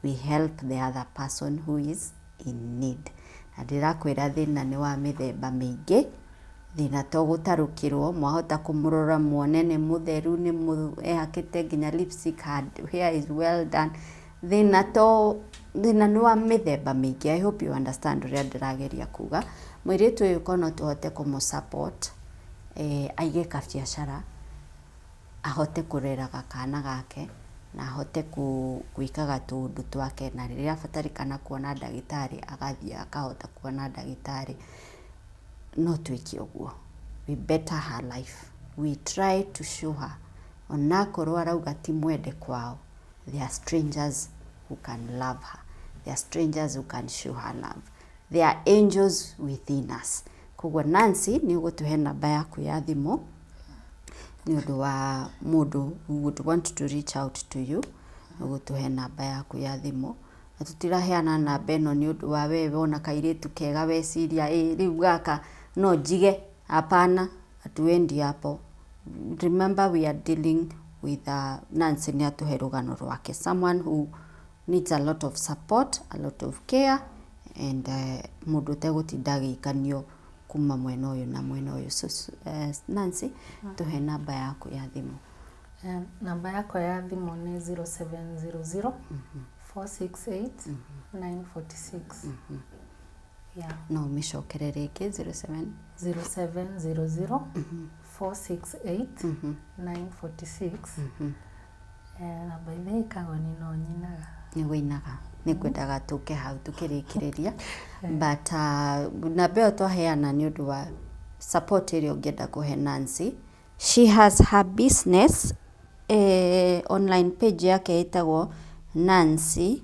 we help the other person who is in need. Na ndĩrakwĩra thĩna nĩ wa mĩthemba mĩingĩ. Thĩna to gũtarũkĩrwo, mwahota kũmũrora muone nĩ mũtheru, nĩ ehakĩte nginya lipstick, hair is well done. Thĩna nĩ wa mĩthemba mĩingĩ. I hope you understand ũrĩa ndĩrageria kuga. Mũirĩtu ũyũ kono tũhote kũmũsupport, aige kabiacara, ahote kũreraga kana gake, na ahote gwĩkaga tũũndũ twake, na rĩrĩa abatarĩkana kuona ndagĩtarĩ agathiĩ akahota kuona ndagĩtarĩ. No twĩke ũguo. We better her life. We try to show her. Onakorwo arauga ti mwende kwao, there are strangers who can love her. There are strangers who can show her love. There are angels within us. Koguo Nancy nĩ ũgũtũhe namba yaku ya thimũ nĩ ũndũ wa mũndũ who would want to reach out to you. Ũgũtũhe namba yaku ya thimũ. Na tũtiraheana namba ĩno nĩ ũndũ wa wewe wona kairĩtu kega weciria rĩu gaka no njige. Hapana, hatuendi hapo. Remember we are dealing with Nancy nĩ atũhe rũgano rwake. Someone who needs a lot of support, a lot of care, and mũndũ ũtegũtinda agĩikanio kuma mwena ũyũ na mwena ũyũ. So Nancy, tũhe namba yaku ya thimũ. Namba yako ya thimũ nĩ 0700 468 946. Yeah. No ũmĩcokere rĩngĩ 0700 468 946. Namba ĩno Kagoni no nyinaga. Nĩ wĩinaga. Nĩ kwendaga tũke hau tũkĩrĩkĩrĩria. But namba ĩyo twaheana nĩ ũndũ wa support ĩrĩa ũngĩenda kũhe Nancy. She has her business online page yake ĩtagwo Nancy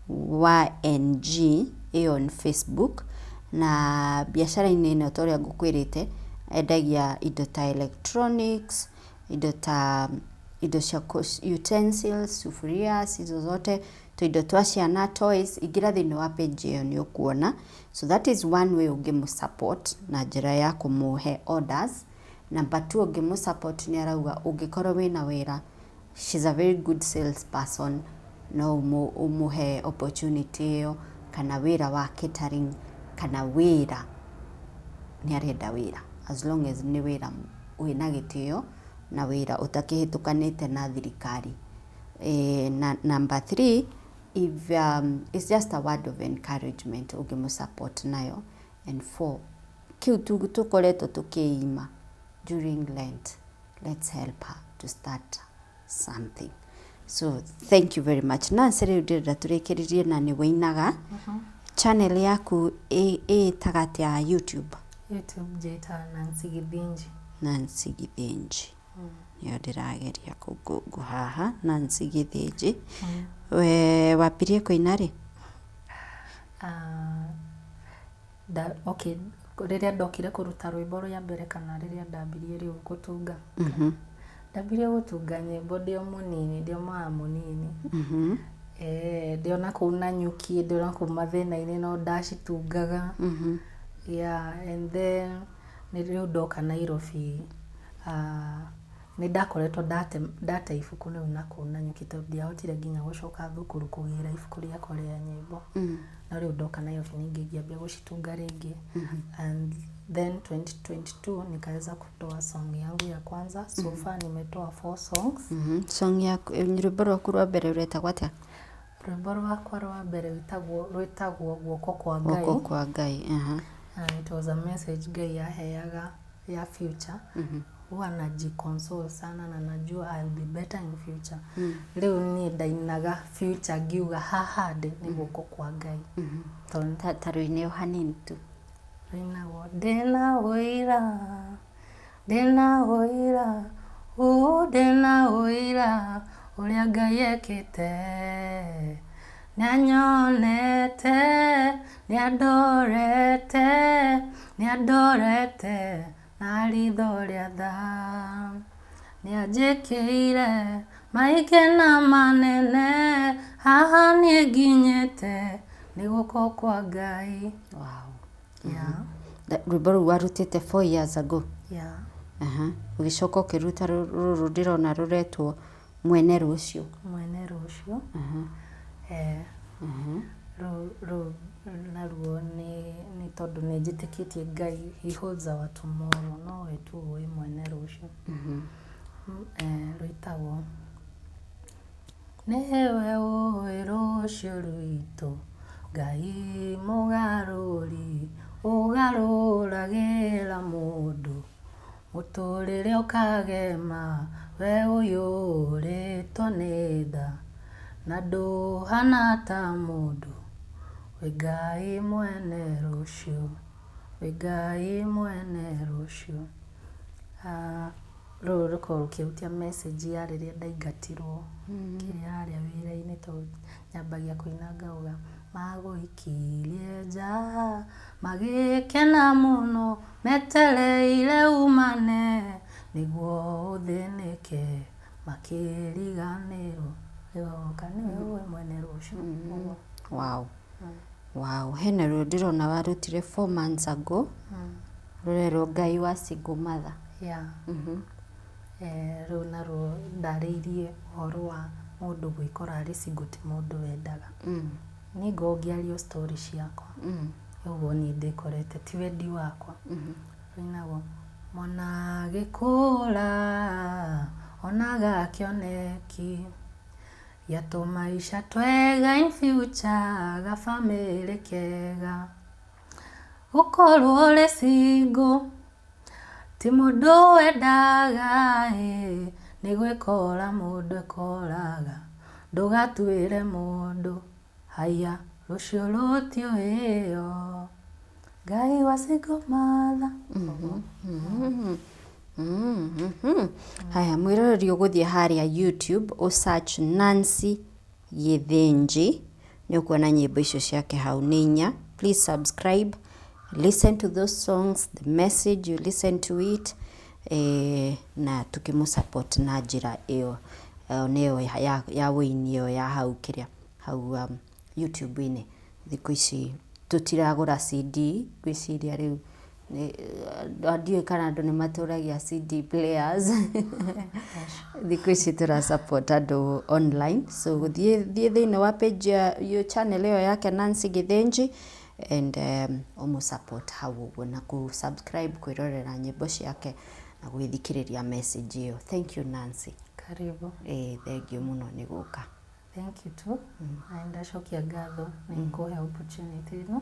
YNG on Facebook, na biacara-inĩ ĩno ta ũrĩa ngũkwĩrĩte endagia indo ta electronics, indo cia utensils, sufuria, hizo zote, indo twa ciana, toys. Ingĩra thĩinĩ wa page ĩyo nĩ ũkuona. So that is one way ũngĩmũsupport na njĩra ya kũmũhe orders. Number 2 ũngĩmũsupport nĩ arauga ũngĩkorwo wĩna wĩra, she's a very good sales person, no ũmũhe opportunity ĩyo, kana wĩra wa catering, kana wĩra nĩ arenda wĩra, as long as nĩ wĩra wĩna gĩtĩo na wĩra ũtakĩhĩtũkanĩte na thirikari. Number 3, if it's just a word of encouragement ũngĩmũsupport nayo. And 4, kĩu tũkoretwo tũkĩima during Lent, let's help her to start something. So thank you very much. Nancy rĩu ndĩrenda tũrĩkĩrĩrie na nĩ wĩinaga. Channel yaku ĩtaga atĩa YouTube? YouTube njĩta Nancy Githinji. Nancy Githinji. Nĩyo ndĩrageria haha Nancy Githinji. We wambirie kũina rĩ? Okay, rĩrĩa ndokire kũruta rwĩmbo rĩa mbere kana rĩrĩa ndambirie rĩu gũtunga. Ndambirie gũtunga nyĩmbo ndĩ o mũnini, ndĩ o mwana mũnini. Ndĩ ona kũu Nanyuki, ndĩ ona kũu mathĩna-inĩ no ndacitungaga. Yeah, and then nĩ rĩu ndoka Nairobi. Nĩ ndakoretwo ndate ibuku rĩu na kũu Nanyuki tondũ ndiahotire nginya gũcoka thukuru kũgĩra ibuku rĩakwa rĩa nyĩmbo. Na rĩu ndoka Nairobi ningĩ ngĩambia gũcitunga rĩngĩ. And then 2022 nikaweza kutoa song yangu ya kwanza. So far nimetoa 4 songs. Song yako rwĩmbo rwaku rwa mbere rwetagwo atĩa? Rwĩmbo rwakwa rwa mbere rwĩtagwo guoko kwa Ngai. Guoko kwa Ngai. It was a message Ngai yaheaga ya future huwa najiconsole sana na najua I'll be better in future. Leo ni ndainaga future ngiuga haha ndĩ nĩ guoko kwa Ngai. Tarũ-inĩ o hanini tu. Rĩinagwo ndĩna ũira ũrĩa Ngai ekĩte, nĩanyonete, nĩandorete na ritho rĩa thaa, nĩanjĩkĩire maingĩ na manene, haha niĩ nginyĩte nĩ guoko kwa Ngai. Wow. Yeah. Rwĩmbo rũu warutĩte 4 years ago. Yeah. Ũgĩcoka ũkĩruta rũrũ ndĩrona rũretwo mwene rũciũ. Mwene rũciũ. Naruo nĩ tondũ nĩ njĩtĩkĩtie Ngai he holds our tomorrow, no we tu ũĩ mwene rũciũ. Rwĩtagwo nĩwe ũĩ rũciũ rwitũ, Ngai mũgarũri ũgarũragĩra mũndũ, mũtũrĩre ũkagema, we ũyũrĩtwo nĩ tha, na ndũhana ta mũndũ, wĩ Ngai mwene rũciũ, wĩ Ngai mwene rũciũ. Rũrũ rũkorwo rũkĩhutia message ya rĩrĩa ndaingatirwo kĩrĩa harĩa wĩra-inĩ, tondũ nyambagia kũina ngauga magũikirie nja magĩkena mũno, metereire umane nĩguo ũthĩnĩke makĩriganĩrwo, rĩgoka nĩwe ũĩ mwene rũciũ. Wow. Hena rũrũ ndĩrona warutire 4 months ago, rũrerwo Ngai wa single mother. Yeah. Rũu narwo ndarĩirie ũhoro wa mũndũ gwĩkora arĩ single ti mũndũ wendaga. Nĩ ngongĩario story ciakwa. Ũguo niĩ ndĩkorete ti wendi wakwa. Rũinagwo mwana gĩkũra onaga kĩoneki, yatũmaica twega in future gabamĩrĩ kega, gũkorwo ũrĩ single ti mũndũ wendaga, nĩ gwĩkora mũndũ ekoraga, ndũgatuĩre mũndũ haya rũciũ rũtiũĩyo, Ngai wa single mother. Haya, mwĩroreri ũgũthiĩ harĩa YouTube search Nancy Githinji, nĩ ũkuona nyĩmbo icio ciake hau nĩ 4. Please subscribe, listen to those songs, the message you listen to it, na tukĩmũsupport na njĩra ĩyo nĩyo ya wĩini ĩyo ya hau kĩrĩa hau YouTube-inĩ. Thikũ ici tũtiragũra CD, gwĩciria rĩu ndiũĩ kana andũ nĩ matũragia CD players. Thikũ ici tũrasupport andũ online, so thiĩ thĩinĩ wa page ya channel ĩyo yake Nancy Githinji and ũmũsupport hau ũguo na subscribe, kwĩrorera nyĩmbo ciake na gwĩthikĩrĩria message ĩyo. Thank you Nancy. Karibu. Thank you mũno nĩ gũka. Thank you too. Na ndacokia ngatho nĩ kũhe opportunity ĩno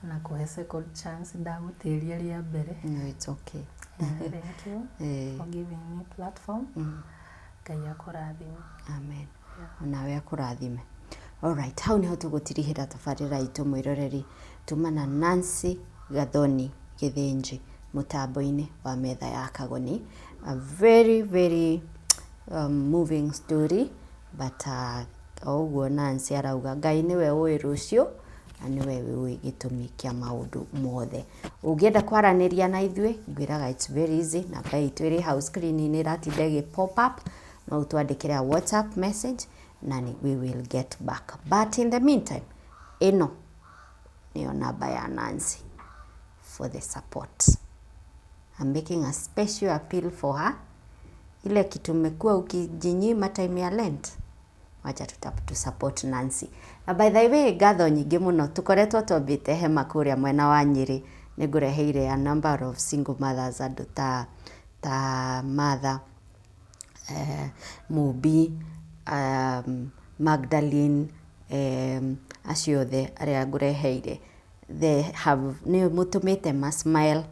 na kũhe second chance ndagũtĩria rĩa mbere. No, it's okay. Thank you for giving me platform. Ngai akũrathime. Amen. Nawe akũrathime. Alright, hau niho tũgũtirihĩra tabarĩra itũ mwĩroreri, tumana Nancy Githinji mũtambo-inĩ wa Metha ya Kagoni. A very very moving story, but ũguo Nancy arauga Ngai nĩwe ũĩ rũciũ na nĩwe ũĩ gĩtũmi kĩa maũndũ mothe. Ũngĩenda kwaranĩria na ithuĩ, ngwĩraga it's very easy, namba itũ ĩrĩ hau screen-inĩ ĩratinda ĩgĩ pop up, no ũtwandĩkĩre WhatsApp message na we will get back. But in the meantime, ĩno nĩyo namba ya Nancy for the support. I'm making a special appeal for her. Ile kitu umekuwa ukijinyima time ya Lent, wacha tu support Nancy. Na by the way, ngatho nyingĩ mũno tukoretwo twambĩte hema kũrĩa mwena wa Nyĩrĩ, nĩ ngũreheire a number of single mothers, andũ ta Metha, Mubi, Magdalene, acio othe arĩa ngũreheire, they have nĩ mũtũmĩte ma smile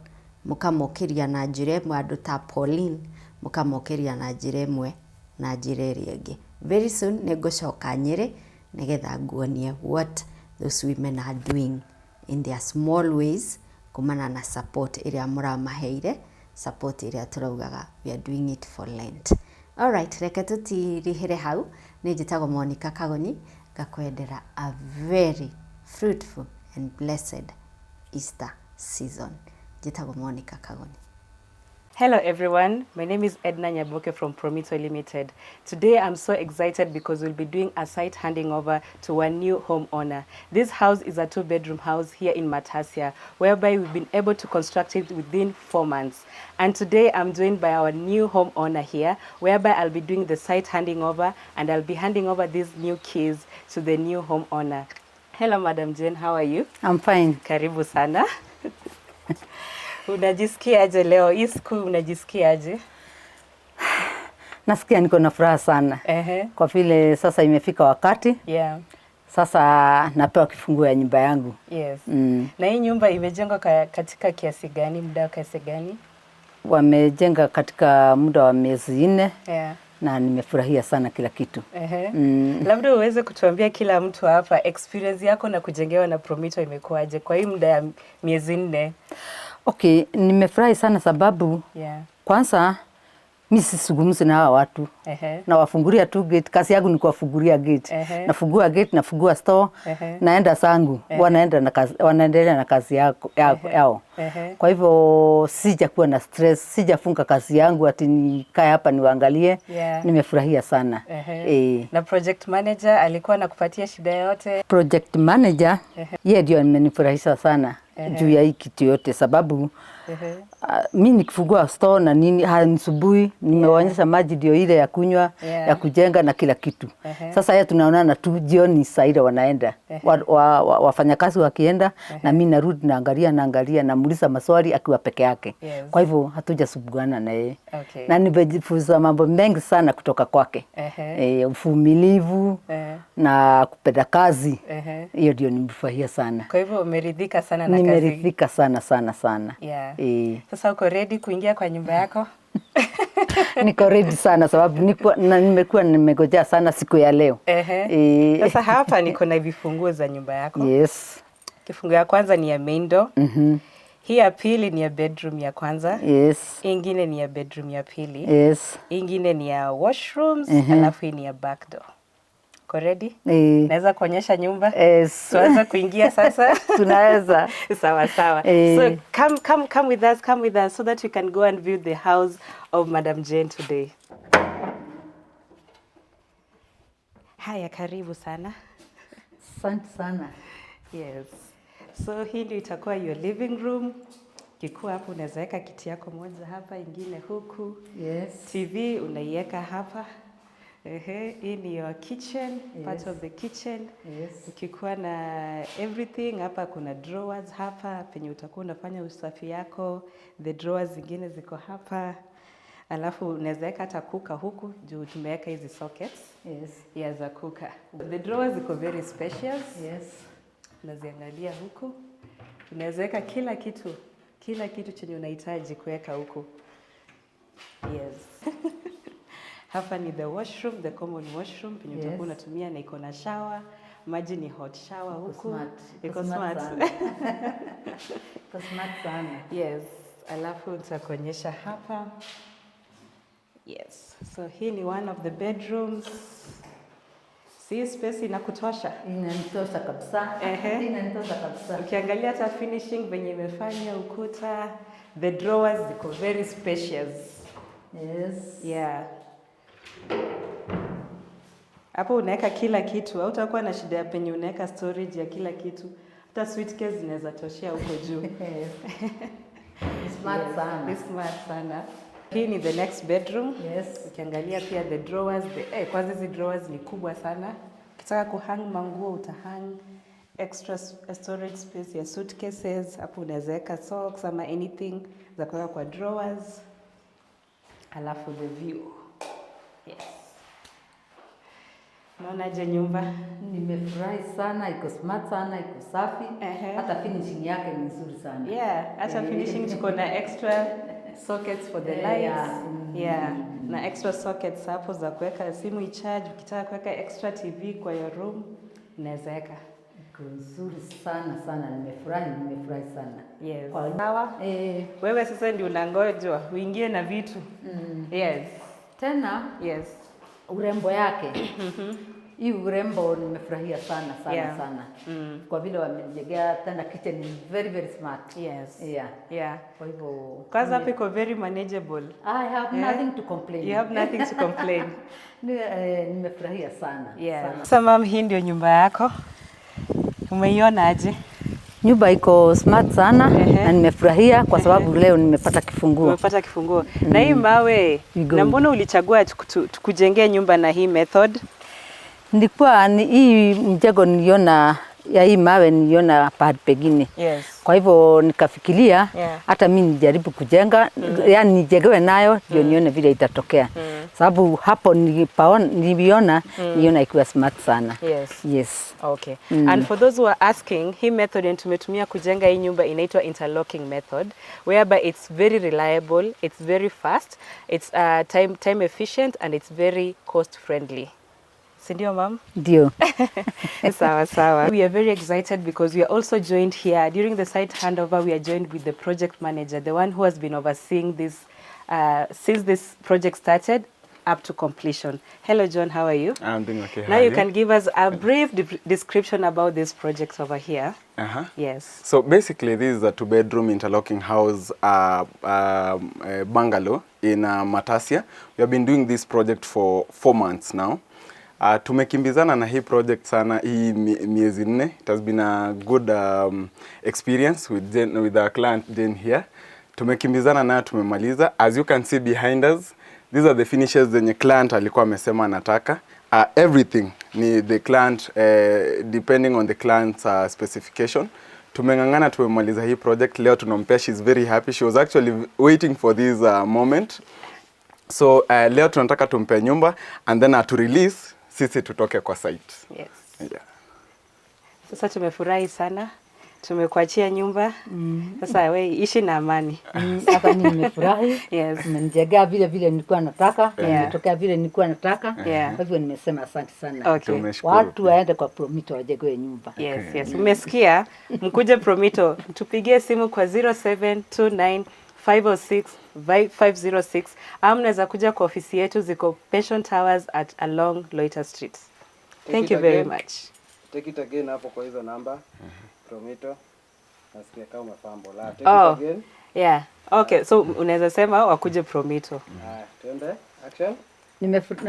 mukamokiria na njira imwe, andu ta Pauline mukamokiria na njira imwe na njira iria ingi. Very soon nigucoka Nyeri nigetha nguonie what those women are doing in their small ways kumana na support iria muramaheire, support iria turaugaga we are doing it for Lent. Alright, reke tutirihire hau. Ni njitagwo Monica Kagoni, ngakwendera a very fruitful and blessed Easter season. Njitagwo Monica Kagoni. Hello everyone, my name is Edna Nyaboke from Promito Limited. Today I'm so excited because we'll be doing a site handing over to our new homeowner. This house is a 2-bedroom house here in Metha, whereby we've been able to construct it within 4 months. And today I'm joined by our new homeowner here, whereby I'll be doing the site handing over and I'll be handing over these new keys to the new homeowner. Hello Madam Jane, how are you? I'm fine. Karibu sana. Unajisikiaje leo? Hii siku unajisikiaje? Nasikia niko na furaha sana. Kwa vile sasa imefika wakati. Yeah. Sasa napewa kifunguo ya nyumba yangu. Yes. Na hii nyumba imejengwa katika kiasi gani, muda wa kiasi gani? Wamejenga katika muda wa miezi 4. Yeah. Na nimefurahia sana kila kitu. Labda uweze kutuambia kila mtu hapa experience yako na kujengewa na Promito imekuaje kwa hii muda ya miezi 4? Okay, nimefurahi sana sababu kwanza mimi sisungumzi na hawa watu. Na wafungulia tu gate, kazi yangu ni kuwafungulia gate. Nafungua gate, nafungua store, naenda zangu, wanaendelea na kazi yao. Kwa hivyo sijakuwa na stress, sijafunga kazi yangu ati nikae hapa niwaangalie. Nimefurahia sana. Na project manager alikuwa anakupatia shida yote? Project manager yeye ndio amenifurahisha sana juu ya hii kitu yote sababu mimi nikifungua store na nini hanisubui, nimewaonyesha maji ndio ile ya kunywa, ya kujenga na kila kitu. Sasa yeye tunaonana tu jioni saa ile wanaenda. Wafanyakazi wakienda na mimi narudi naangalia na muuliza maswali akiwa peke yake. Kwa hivyo hatujasumbuana na yeye. Na nimejifunza mambo mengi sana kutoka kwake. Uvumilivu na kupenda kazi. Hiyo ndio nimefurahia sana. Kwa hivyo umeridhika sana na kazi? Nimeridhika sana. Sasa uko ready kuingia kwa nyumba yako? Niko ready sana sababu nimekuwa nimegojea sana siku ya leo. Sasa hapa niko na vifunguo za nyumba yako. Yes. Kifunguo ya kwanza ni ya indo. Hii ya pili ni ya bedroom ya kwanza. Yes. Ingine ni ya bedroom ya pili. Yes. Ingine ni ya washrooms, alafu hii ni ya back door. Uko ready? Naweza kuonyesha nyumba? Yes. Tuanze kuingia sasa? Tunaweza. Sawa. So come with us so that we can go and view the house of Madam Jane today. Haya, karibu sana. Asante sana. Yes. So hii ndio itakuwa your living room. Kikuwa hapo unaweza weka kiti yako moja hapa, ingine huku. Yes. TV unaiweka hapa. Hii ni your kitchen, part of the kitchen. Ukikuwa na everything hapa, kuna drawers hapa penye utakuwa unafanya usafi yako. The drawers zingine ziko hapa. Alafu unaweza weka hata kuka huku juu tumeweka hizi sockets. Ya za kuka. The drawers ziko very spacious. Unaziangalia huku. Unaweza weka kila kitu chenye unahitaji kuweka huku. Hapa ni the washroom, the common washroom penye utakuwa unatumia na iko na shower. Maji ni hot shower huku. Iko smart. Iko smart sana. Yes. Alafu nitakuonyesha hapa. Yes. So hii ni one of the bedrooms. Si space inakutosha? Inanitosha kabisa. Inanitosha kabisa. Ukiangalia hata finishing venye imefanya ukuta, the drawers ziko very spacious. Yeah. Hapo unaweka kila kitu, au utakuwa na shida ya penye unaweka storage ya kila kitu. Hata suitcase zinaweza toshea huko juu. Smart sana. Smart sana. Hii ni the next bedroom. Ukiangalia pia the drawers, kwanza hizi drawers ni kubwa sana. Ukitaka kuhang manguo utahang. Extra storage space ya suitcases. Hapo unaweza weka socks ama anything za kuweka kwa drawers. Alafu the view. Unaonaje nyumba? Nimefurahi sana, iko smart sana, iko safi. Hata finishing yake ni nzuri sana. Yeah, hata finishing tuko na extra sockets for the lights. Yeah. Na extra sockets hapo za kuweka simu i-charge, ukitaka kuweka extra TV kwa your room, unaweza weka. Iko nzuri sana sana, nimefurahi sana. Yes. Sawa? Wewe sasa ndio unangojwa uingie na vitu. Yes. Tena? Yes. Urembo yake. Hii urembo nimefurahia sana sana. Kwa vile wamejengea tena kitchen is very smart. Yes. Yeah. Kwa hivyo kwanza hapo iko very manageable. I have nothing to complain. You have nothing to complain. Nimefurahia sana. Sasa mama, hii ndio nyumba yako. Umeiona aje? Nyumba iko smart sana na nimefurahia kwa sababu leo nimepata kifunguo. Umepata kifunguo. Na hii mawe, na mbona ulichagua tukujengea nyumba na hii method? Nilikuwa hii mjengo niliona ya hii mawe niliona pahali pengine. Yes. Kwa hivyo nikafikiria hata mimi nijaribu kujenga, yani nijengewe nayo ndio nione vile itatokea. Sababu hapo niliona ikiwa smart sana. Yes. Okay. And for those who are asking, hii method tumetumia kujenga hii nyumba inaitwa interlocking method, whereby it's very reliable, it's very fast, it's time efficient, and it's very cost friendly. Sindio, ma'am? Ndio. Sawa. We are very excited because we are also joined here. During the site handover, we are joined with the project manager, the one who has been overseeing this since this project started up to completion. Hello, John, how are you? I'm doing okay. Now you can give us a brief description about this project over here. Yes. So basically, this is a 2-bedroom interlocking house bungalow in Matasia. We have been doing this project for 4 months now. Tumekimbizana na hii project sana hii miezi 4. It has been a good experience with our client Jane here. Tumekimbizana nayo tumemaliza. As you can see behind us, these are the finishes zenye client alikuwa amesema anataka. Everything ni the client depending on the client's specification. Tumengangana tumemaliza hii project leo tunampea. She's very happy. She was actually waiting for this moment. So leo tunataka tumpe nyumba and then to release sisi tutoke kwa site. Yes. Yeah. Sasa tumefurahi sana. Tumekuachia nyumba. Sasa wewe ishi na amani. Hapa nimefurahi. Yes. Nimejengea vile nilikuwa nataka, nimetokea vile nilikuwa nataka. Kwa hivyo nimesema asante sana. Okay. Watu waende kwa Promito wajengewe nyumba. Yes. Umesikia? Mkuje Promito, tupigie simu kwa 0729 506 506. Mnaweza kuja kwa ofisi yetu, ziko Pension Towers along Loiter Street. Thank you very much. Take it again hapo kwa hizo namba. Promito. Nasikia kama umefambo la. Take it again. Yeah. Okay, so unaweza sema wakuje Promito. Twende. Action.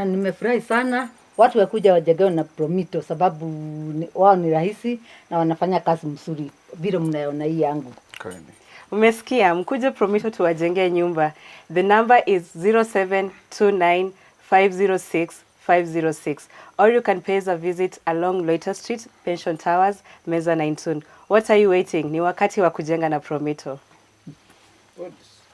Nimefurahi sana. Watu wakuja wajengewe na Promito sababu wao ni rahisi na wanafanya kazi mzuri vile mnaona hii yangu. Kweli. Umesikia, mkuje Promito tuwajengee nyumba. The number is 0729 506 506, or you can pay us a visit along Loiter Street, Pension Towers, Meza 19. What are you waiting? Ni wakati wa kujenga na Promito. Good.